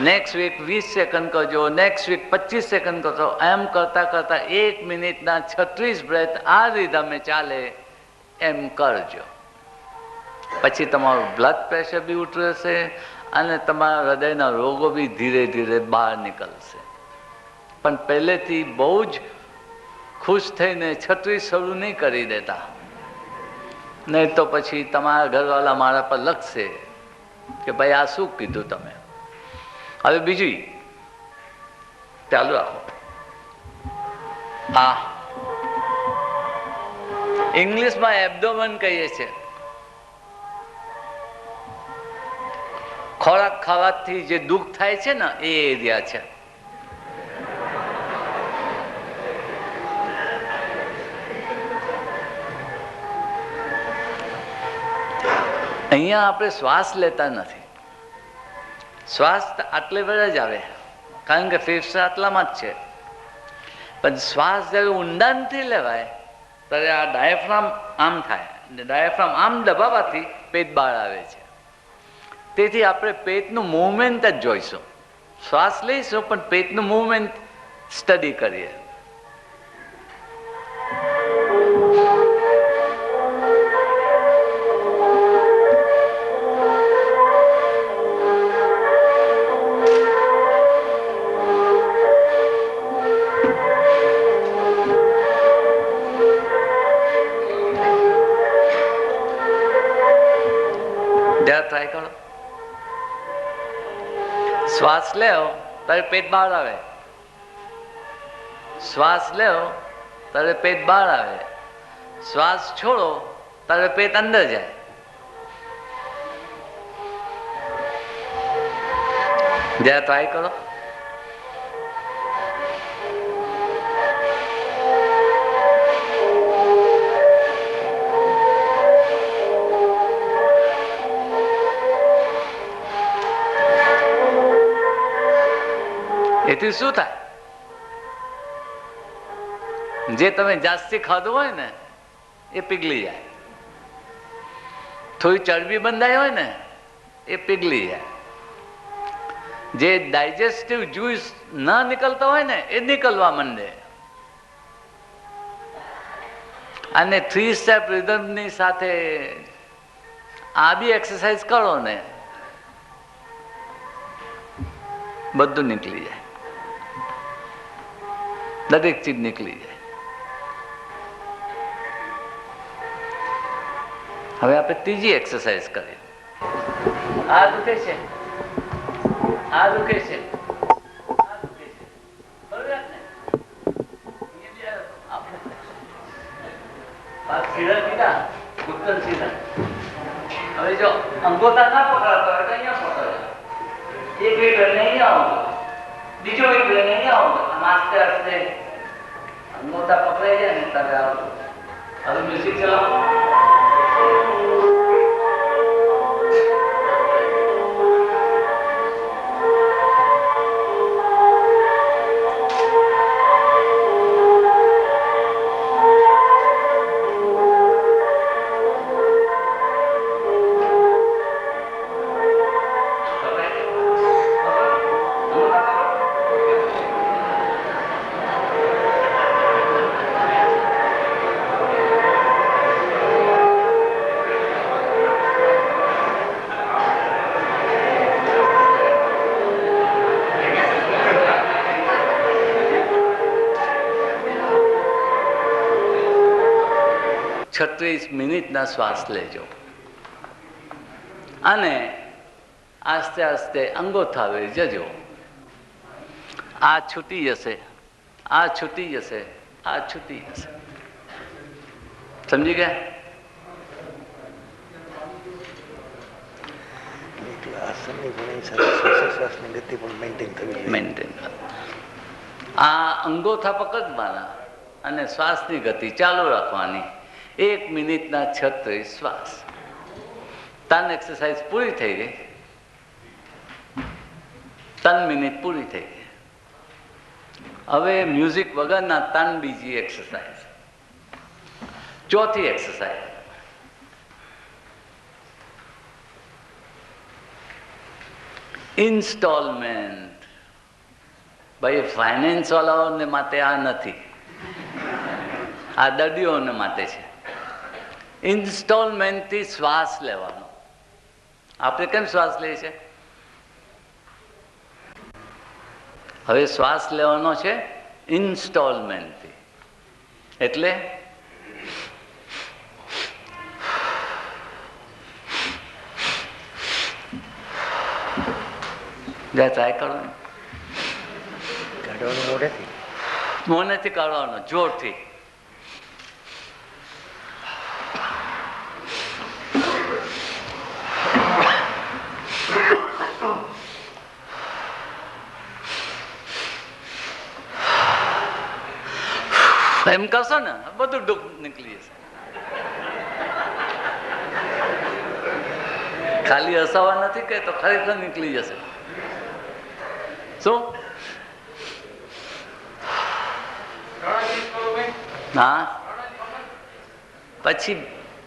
નેક્સ્ટ વીક 20 સેકન્ડ કરજો, નેક્સ્ટ વીક 25 સેકન્ડ કરજો. એમ કરતા કરતા 1 મિનિટના 36 બ્રેથ આ રીધમે ચાલે એમ કરજો. પછી તમારું બ્લડ પ્રેશર બી ઉતરશે અને તમારા હૃદયના રોગો બી ધીરે ધીરે બહાર નીકળશે. પણ પહેલેથી બહુ જ ખુશ થઈને છત્રી શરૂ નહીં કરી દેતા, નહીં તો પછી તમારા ઘરવાળા મારા પર લખશે કે ભાઈ આ શું કીધું તમે. હવે બીજું ચાલુ રાખો. હા, ઇંગ્લિશમાં એબ્ડોમન કહીએ છીએ. ખોરાક ખાવાથી જે દુઃખ થાય છે ને એ એરિયા છે. અહીંયા આપણે શ્વાસ લેતા નથી. શ્વાસ આટલે વેળે જ આવે, કારણ કે ફેફસા આટલામાં જ છે. પણ શ્વાસ જ્યારે ઊંડાણથી લેવાય ત્યારે આ ડાયાફ્રામ આમ થાય, ડાયાફ્રામ આમ દબાવવાથી પેટ બહાર આવે છે. તેથી આપણે પેટનું મૂવમેન્ટ જ જોઈશું. શ્વાસ લઈશું પણ પેટનું મૂવમેન્ટ સ્ટડી કરીએ. ટ્રાય કરો. શ્વાસ લેવો ત્યારે પેટ બહાર આવે, શ્વાસ લેવો ત્યારે પેટ બહાર આવે, શ્વાસ છોડો ત્યારે પેટ અંદર જાય. જરા ટ્રાય કરો. એથી શું થાય? જે તમે જાસ્તી ખાધું હોય ને એ પીગળી જાય. થોડી ચરબી બંધાઈ હોય ને એ પીગળી જાય. જે ડાયજેસ્ટિવ જ્યુસ ના નીકળતા હોય ને એ નીકળવા માંડે. અને 3 સ્ટેપ રિધમની સાથે આ બી એક્સરસાઇઝ કરો ને બધું નીકળી જાય, દરેક ચીજ નીકળી જાય. હવે આપણે ત્રીજી એક્સરસાઇઝ કરીએ. આ દુખે છે, આ દુખે છે, આ દુખે છે, બરોબર ને? સીધા સીધા ઘૂંટણ સીધા. હવે જો અંગોઠા ના પકડાતો હોય તો અહીંયા પકડે. એક વેટ લઈને અહીંયા આવો, બીજો વેટ લઈને અહીંયા આવો. આમ આસ્તે આસ્તે અંગોઠા પકડાઈ જાય ને ત્યારે આવો. હવે મ્યુઝિક ચલાવો. મિનિટના શ્વાસ લેજો અને આસ્તે આસ્તે અંગોઠા વળી જજો. આ છૂટી જશે, આ છૂટી જશે, આ છૂટી જશે. સમજી ગયા? આ અંગોઠા પકડવાના અને શ્વાસની ગતિ ચાલુ રાખવાની. 1 મિનિટના 36 શ્વાસ. 3 એક્સરસાઇઝ પૂરી થઈ ગઈ. 3 મિનિટ પૂરી થઈ ગઈ. હવે મ્યુઝિક વગરના 3 બીજી એક્સરસાઇઝ. ચોથી એક્સરસાઇઝ. ઇન્સ્ટોલમેન્ટ. ભાઈ ફાઇનાન્સ વાળાઓને માટે આ નથી, આ દર્દીઓને માટે છે. ઇન્સ્ટોલમેન્ટથી શ્વાસ લેવાનો. આપણે કેમ શ્વાસ લઈએ છીએ? હવે શ્વાસ લેવાનો છે ઇન્સ્ટોલમેન્ટથી. એટલે ટ્રાય કરો ને, કાઢવાનું મોઢેથી, મોનેથી કાઢવાનો, જોરથી. એમ કરશો ને બધું દુઃખ નીકળી જશે. ખાલી હસાવા નથી કે તો ખરેખર નીકળી જશે. શું? હા, પછી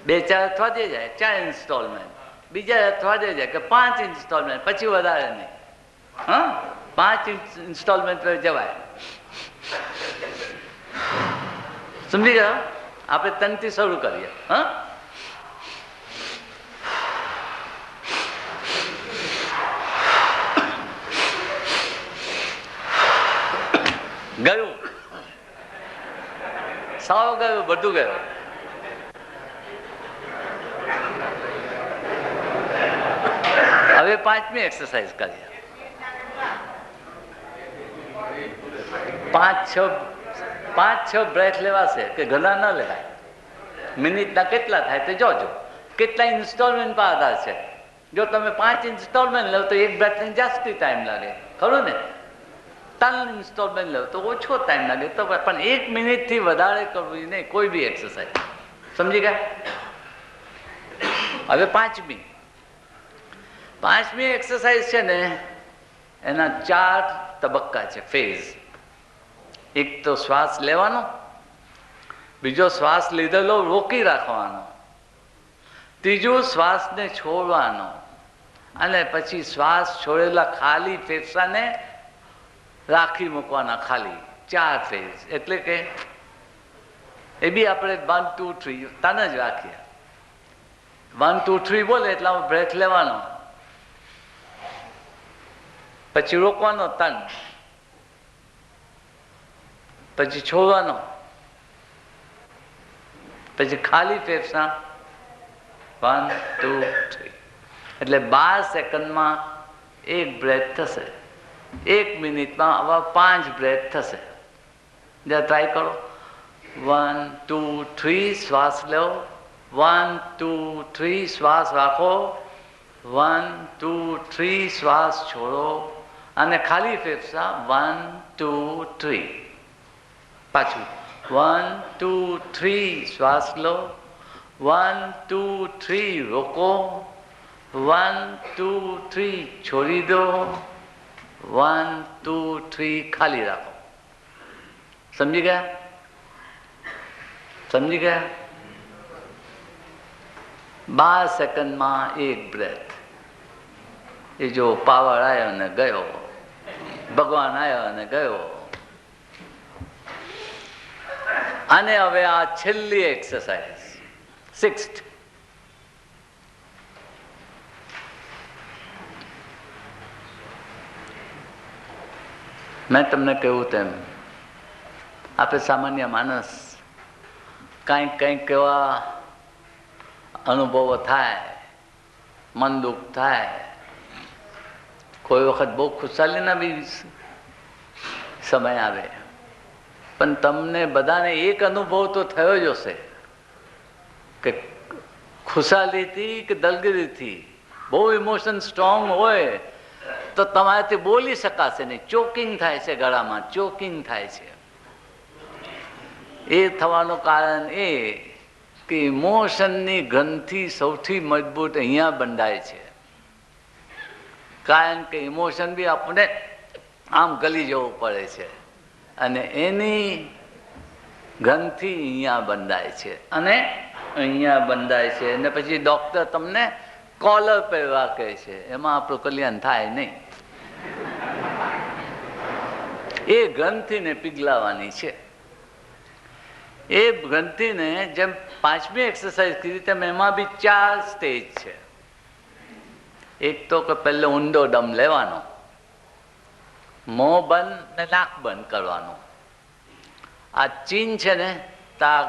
2-4 અઠવાડિયે જાય 4 ઇન્સ્ટોલમેન્ટ, બીજા અઠવાડિયે જાય કે 5 ઇન્સ્ટોલમેન્ટ, પછી વધારે નહીં. હા, 5 ઇન્સ્ટોલમેન્ટ જવાય. સમજી ગયા? આપણે 3 થી શરૂ કરીએ. હા, ગયું, સાવ ગયું, બધું ગયું. હવે 5મી એક્સરસાઇઝ કરીએ. 5-6 બ્રેથ લેવાશે કે ઘણા ન લેવાય. મિનિટના કેટલા થાય તે જોજો. કેટલા ઇન્સ્ટોલમેન્ટ પર આધાર છે. જો તમે 5 ઇન્સ્ટોલમેન્ટ લો તો એક બ્રેથને જાસ્તી ટાઈમ લાગે, ખરું ને? 3 ઇન્સ્ટોલમેન્ટ લો તો ઓછો ટાઈમ લાગે. તો પણ 1 મિનિટથી વધારે કરવું નહીં કોઈ બી એક્સરસાઇઝ. સમજી ગયા? હવે 5મી એક્સરસાઇઝ છે ને, એના 4 તબક્કા છે, ફેઝ. એક તો શ્વાસ લેવાનો, બીજો શ્વાસ લીધેલો રોકી રાખવાનો, ત્રીજું શ્વાસને છોડવાનો, અને પછી શ્વાસ છોડેલા ખાલી ફેફસાને રાખી મૂકવાના. ખાલી 4 ફેઝ. એટલે કે એ બી આપણે 1, 2, 3 તને જ રાખીએ. 1, 2, 3 બોલે એટલે બ્રેથ લેવાનો, પછી રોકવાનો તન, પછી છોડવાનો, પછી ખાલી ફેફસા 1, 2, 3. એટલે 12 સેકન્ડમાં 1 બ્રેથ થશે. 1 મિનિટમાં આવા 5 બ્રેથ થશે. જરા ટ્રાય કરો. 1, 2, 3 શ્વાસ લો, 1, 2, 3 શ્વાસ રાખો, 1, 2, 3 શ્વાસ છોડો, અને ખાલી ફેફસા 1, 2, 3. પાછું 1, 2, 3 શ્વાસ લો, 1, 2, 3 રોકો, 1, 2, 3 છોડી દો, 1, 2, 3 ખાલી રાખો. સમજી ગયા? સમજી ગયા? 12 સેકન્ડમાં 1 બ્રેથ. એ જો પાવર આવ્યો ને ગયો, ભગવાન આવ્યો અને ગયો. અને હવે આ છેલ્લી એક્સરસાઇઝ, 6th. મેં તમને કહ્યું તેમ આપણે સામાન્ય માણસ કંઈક એવા અનુભવો થાય, મન દુઃખ થાય, કોઈ વખત બહુ ખુશાલીના બી સમય આવે. પણ તમને બધાને એક અનુભવ તો થયો જ હશે કે ખુશાલીથી કે દલગીરીથી બહુ ઇમોશન સ્ટ્રોંગ હોય તો તમારાથી બોલી શકાશે નહીં. ચોકિંગ થાય છે, ગળામાં ચોકિંગ થાય છે. એ થવાનું કારણ એ કે ઇમોશનની ગ્રંથિ સૌથી મજબૂત અહીંયા બંધાય છે. કારણ કે ઇમોશન બી આપણે આમ ગલી જવું પડે છે, અને એની ગ્રંથિ અહીંયા બંધાય છે અને અહીંયા બંધાય છે. અને પછી ડૉક્ટર તમને કોલર પહેરવા કહે છે, એમાં આપણું કલ્યાણ થાય નહીં. એ ગ્રંથિને પીગલાવવાની છે. એ ગ્રંથિને જેમ 5મી એક્સરસાઇઝ કરી તેમ એમાં બી 4 સ્ટેજ છે. એક તો કે પહેલો ઊંડો દમ લેવાનો, મોં બંધ ને નાક બંધ કરવાનું, આ ચીન છે ને તા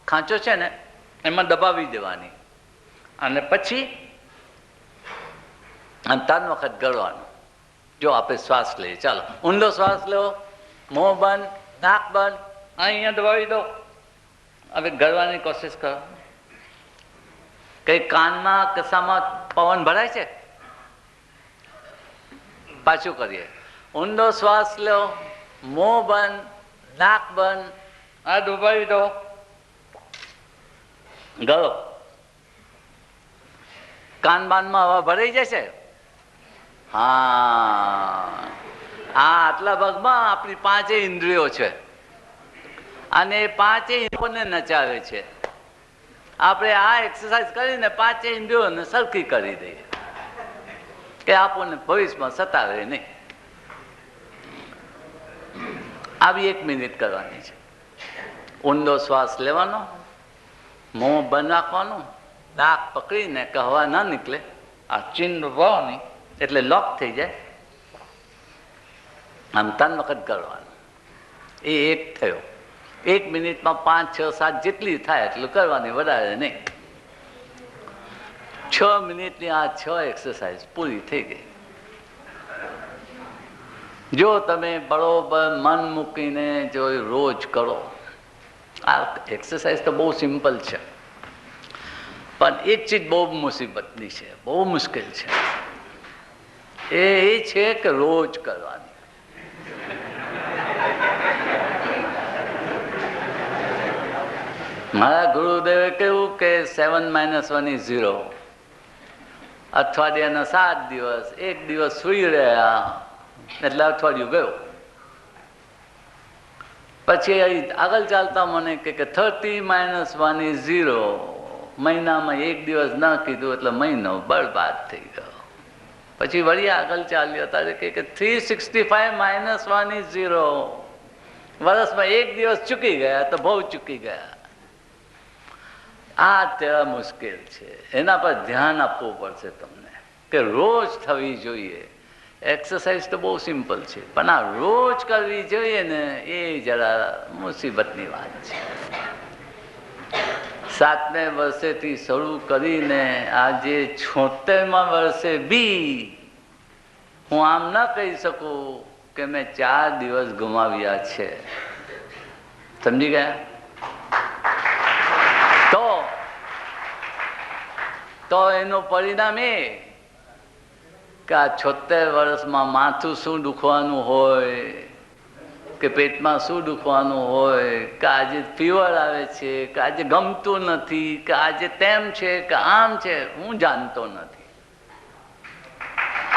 ખાંચો છે ને એમાં દબાવી દેવાની અને પછી 3 વખત ગળવાનું. જો આપણે શ્વાસ લઈએ, ચાલો ઊંડો શ્વાસ લો, મોં બંધ, નાક બંધ, અહીંયા દબાવી દો. હવે ગળવાની કોશિશ કરો. કઈ કાનમાં કસામાં પવન ભરાય છે? પાછું કરીએ. ઊંડો શ્વાસ લો, મોં બંધ, નાક બંધ, આ દબાવી દો, ગળો. કાન બાનમાં હવા ભરાઈ જશે. હા, આટલા ભાગમાં આપણી 5 ઇન્દ્રિયો છે અને 5 ઇન્દ્રિયોને નચાવે છે. આપણે આ એક્સરસાઇઝ કરીને 5 ઇન્દ્રિયોને સરખી કરી દઈએ કે આપણને ભવિષ્યમાં સતાવે નહીં. આવી 1 મિનિટ કરવાની છે. ઊંડો શ્વાસ લેવાનો, મોં બંધ રાખવાનું, નાક પકડીને કે હવા ના નીકળે, આ ચીન દબાવવાની એટલે લોક થઈ જાય. આમ 3 વખત કરવાનું. એ 1 થયો. 1 મિનિટમાં 5, 6, 7 જેટલી થાય એટલું કરવાની, વધારે નહીં. 6 મિનિટની આ 6 એક્સરસાઇઝ પૂરી થઈ ગઈ. જો તમે બરોબર મન મૂકીને જો રોજ કરો, આ એક્સરસાઇઝ તો બહુ સિમ્પલ છે, પણ એક ચીજ બહુ મુસીબતની છે, બહુ મુશ્કેલ છે. એ છે કે રોજ કરવાની. મારા ગુરુદેવે કહ્યું કે 7 - 1 = 0. અઠવાડિયાના 7 દિવસ, 1 દિવસ સુઈ રહ્યા એટલે અઠવાડિયું ગયું. પછી આગળ ચાલતા મને કે 30 - 1 = 0. મહિનામાં 1 દિવસ ના કીધું એટલે મહિનો બરબાદ થઈ ગયો. પછી વળી આગળ ચાલ્યો ત્યારે કે 365 - 1 = 0. વર્ષમાં 1 દિવસ ચૂકી ગયા તો બહુ ચૂકી ગયા. આ તેવા મુશ્કેલ છે. એના પર ધ્યાન આપવું પડશે તમને કે રોજ થવી જોઈએ. એક્સરસાઇઝ તો બહુ સિમ્પલ છે, પણ આ રોજ કરવી જોઈએ ને એ જરા મુસીબતની વાત છે. 7મે વર્ષેથી શરૂ કરીને આજે 76મા વર્ષે બી હું આમ ના કહી શકું કે મેં 4 દિવસ ગુમાવ્યા છે. સમજી ગયા? તો એનું પરિણામ એ કે આ 76 વર્ષમાં માથું શું દુખવાનું હોય, કે પેટમાં શું દુખવાનું હોય, કે આજે ફીવર આવે છે, કે આજે ગમતું નથી, કે આજે તેમ છે, કે આમ છે, હું જાણતો નથી.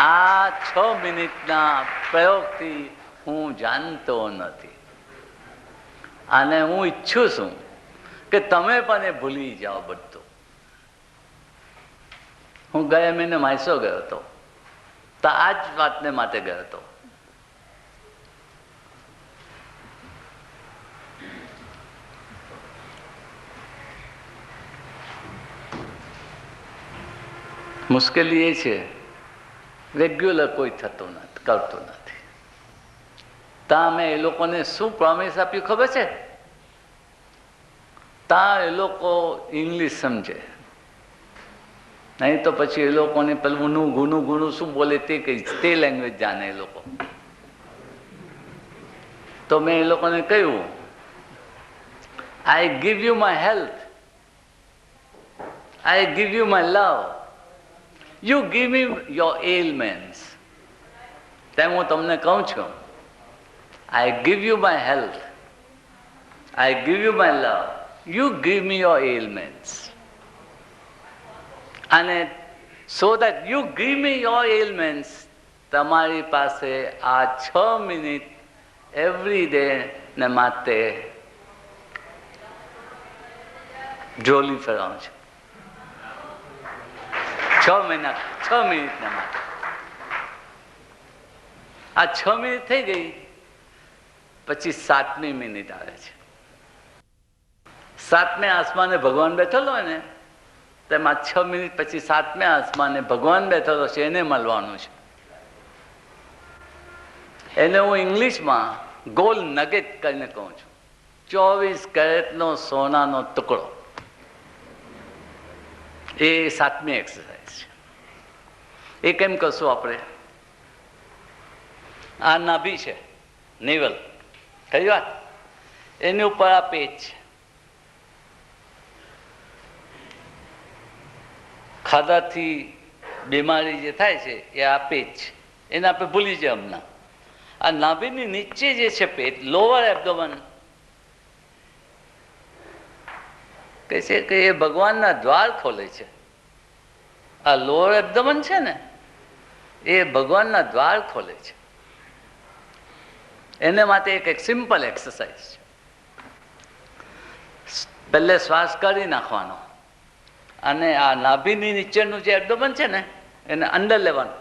આ 6 મિનિટના પ્રયોગથી હું જાણતો નથી. અને હું ઈચ્છું છું કે તમે પણ એ ભૂલી જાઓ બધું. હું ગયા મહિને માયસો ગયો હતો, તો આ જ વાતને માટે ગયો હતો. મુશ્કેલી એ છે રેગ્યુલર કોઈ થતું નથી, કરતું નથી. તા મેં એ લોકોને શું પ્રોમિસ આપ્યું ખબર છે? તા એ લોકો ઇંગ્લિશ સમજે, નહીં તો પછી એ લોકોને પેલું ગુનું શું બોલે તે લેંગ્વેજ જાણે એ લોકો. તો મેં એ લોકોને કહ્યું, I give you my health, I give you my love, you give me your ailments. તેમ હું તમને કહું છું, I give you my health, I give you my love, you give me your ailments. અને so that you give me your ailments, તમારી પાસે આ 6 minute every day ને માટે જોલી ફેરવું છે. 6 મિનિટના માટે. આ 6 મિનિટ થઈ ગઈ, પછી 7મી મિનિટ આવે છે. 7મે આસમાને ભગવાન બેઠેલો હોય ને, તેમાં 6 મિનિટ પછી 7મે આસમાને ભગવાન બેઠેલો છે, એને મળવાનું છે. એને હું ઇંગ્લિશમાં ગોલ નગેટ કરીને કહું છું. 24 કેરેટનો સોનાનો ટુકડો. એ 7મી એક્સરસાઇઝ છે. એ કેમ કરશું આપણે? આ નાભી છે, નેવલ, કઈ વાત, એની ઉપર આ પેચ છે. ખાધાથી બીમારી જે થાય છે એ આ પેચ છે, એને આપણે ભૂલી જાય હમણાં. આ નાભીની નીચે જે છે પેટ, લોઅર એબ્ડોમન, કહે છે કે એ ભગવાનના દ્વાર ખોલે છે. આ લોઅર એબ્ડોમન છે ને, એ ભગવાનના દ્વાર ખોલે છે. એને માટે એક સિમ્પલ એક્સરસાઇઝ છે. પહેલે શ્વાસ કાઢી નાખવાનો અને આ નાભીની નીચેનું જે એબ્ડોમન છે ને એને અંદર લેવાનું.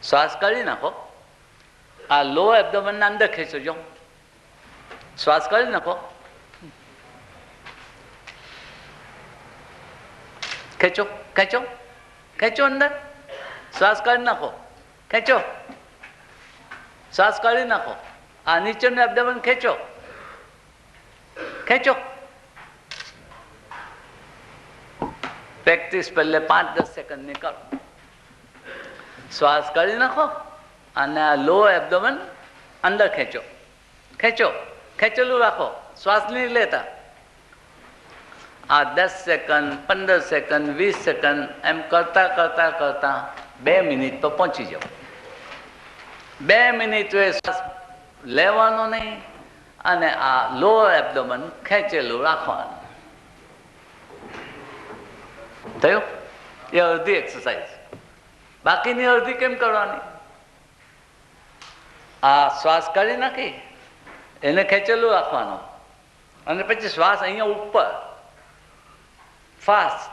શ્વાસ કાઢી નાખો, આ લો એબ્ડોમનને અંદર ખેંચો. શ્વાસ કાઢી નાખો, ખેંચો ખેંચો ખેંચો, અંદર શ્વાસ કાઢી નાખો, ખેંચો, શ્વાસ કાઢી નાખો. આ નીચેનું એબ્ડોમન ખેંચો ખેંચો. પ્રેક્ટિસ પહેલે 5-10 સેકન્ડની કરો. શ્વાસ કાઢી નાખો અને આ લો એબ્ડોમન અંદર ખેંચો ખેંચો, ખેંચેલું રાખો, શ્વાસ નહીં લેતા. આ 10 સેકન્ડ, 15 સેકન્ડ, 20 સેકન્ડ એમ કરતા કરતા કરતા 2 મિનિટ તો પહોંચી જાઓ. 2 મિનિટ એ શ્વાસ લેવાનો નહીં અને આ લો એબ્ડોમન ખેંચેલું રાખવાનું. થયું? એ અડધી એક્સરસાઇઝ. બાકીની અડધી કેમ કરવાની? આ શ્વાસ કાઢી નાખી, એને ખેંચેલું રાખવાનું અને પછી શ્વાસ અહીંયા ઉપર ફાસ્ટ.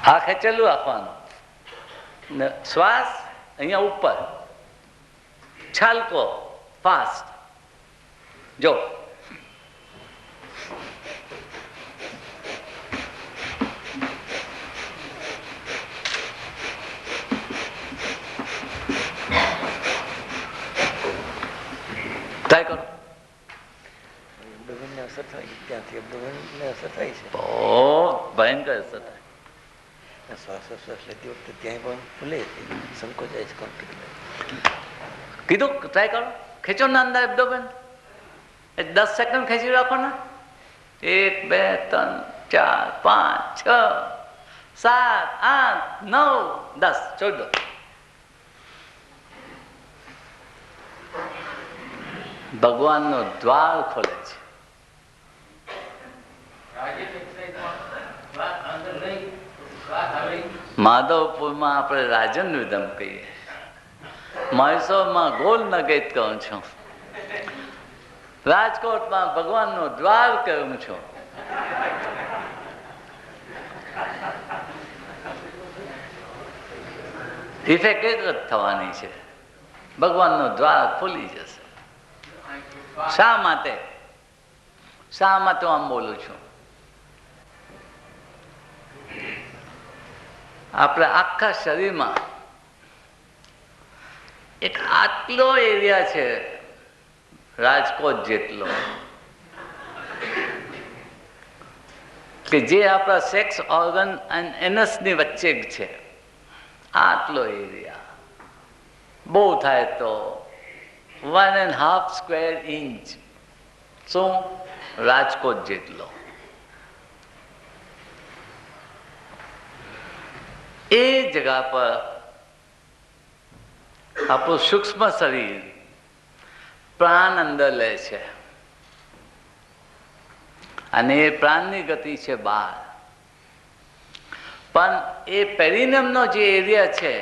આ ખેંચેલું રાખવાનું, શ્વાસ અહીંયા ઉપર, છાલકો ફાસ્ટ. જો ટ્રાય કરો. અબ્ડોમેનને અસર થાય, ત્યાંથી અબ્ડોમેનને અસર થાય છે. બહુ ભયંકર અસર થાય. શ્વાસોશ્વાસ લેતી વખતે ત્યાં પણ ફૂલે છે, સંકોચાય છે. કીધું ટ્રાય કરો, ખેંચો ને અંદર એબ્ડોમેન. 10 સેકન્ડ ખેંચી રાખો ને. 1, 2, 3, 4, 5, 6, 7, 8, 9, 10 છોડ દો. ભગવાનનો દ્વાર ખોલે છે. માધવપુરમાં આપણે રાજન વિધમ કહીએ, મૈસૂરમાં ગોલ નગેત કહું છું, રાજકોટમાં ભગવાનનો દ્વાર કહું છું. ઇફેક્ટ એક જ થવાની છે, ભગવાનનો દ્વાર ખુલી જશે. શા માટે? શા માટે આમ બોલું છું? આપણે આખા શરીરમાં એક આટલો એરિયા છે, રાજકોટ જેટલો, કે જે આપણા સેક્સ ઓર્ગન અને એનસની વચ્ચે જ છે. આટલો એરિયા બહુ થાય તો 1.5 સ્ક્વેર ઇંચ. શું? રાજકોટ જેટલો. એ જગા પર આપણું સૂક્ષ્મ શરીર પ્રાણ અંદર લે છે અને એ પ્રાણની ગતિ છે 12. પણ એ પેરિનમનો જે એરિયા છે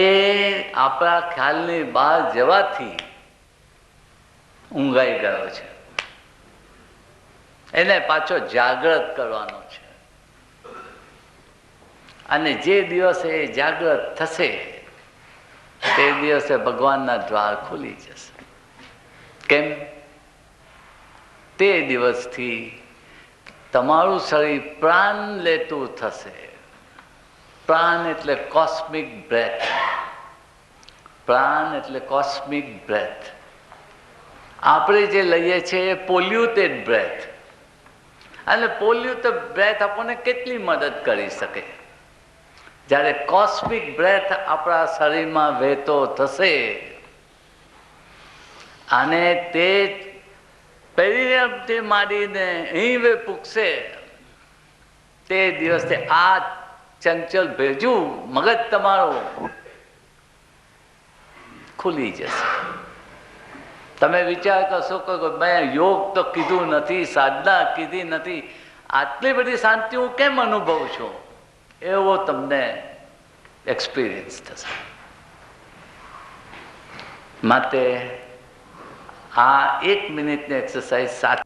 એ આપણા ખ્યાલની બહાર જવાથી ઊંઘાઈ ગયો છે. એને પાછો જાગૃત કરવાનો છે. અને જે દિવસે એ જાગૃત થશે તે દિવસે ભગવાનના દ્વાર ખુલી જશે. કેમ? તે દિવસથી તમારું શરીર પ્રાણ લેતું થશે. પ્રાણ એટલે કોસ્મિક બ્રેથ. પ્રાણ એટલે કોસ્મિક બ્રેથ. આપણે જે લઈએ છીએ એ પોલ્યુટેડ બ્રેથ. અને પોલ્યુટેડ બ્રેથ આપણને કેટલી મદદ કરી શકે? જ્યારે કોસ્મિક બ્રેથ આપણા શરીરમાં વહેતો થશે અને તે પેરિયમથી માંડીને અહીં પૂગશે, તે દિવસે આ ચંચલ ભેજું મગજ તમારું ખુલી જશે. તમે વિચાર કરશો કે મેં યોગ તો કીધું નથી, સાધના કીધી નથી, આટલી બધી શાંતિ હું કેમ અનુભવું છું? એવો તમને એક્સપિરિયન્સ થશે. માટે આ 1 મિનિટની એક્સરસાઇઝ 7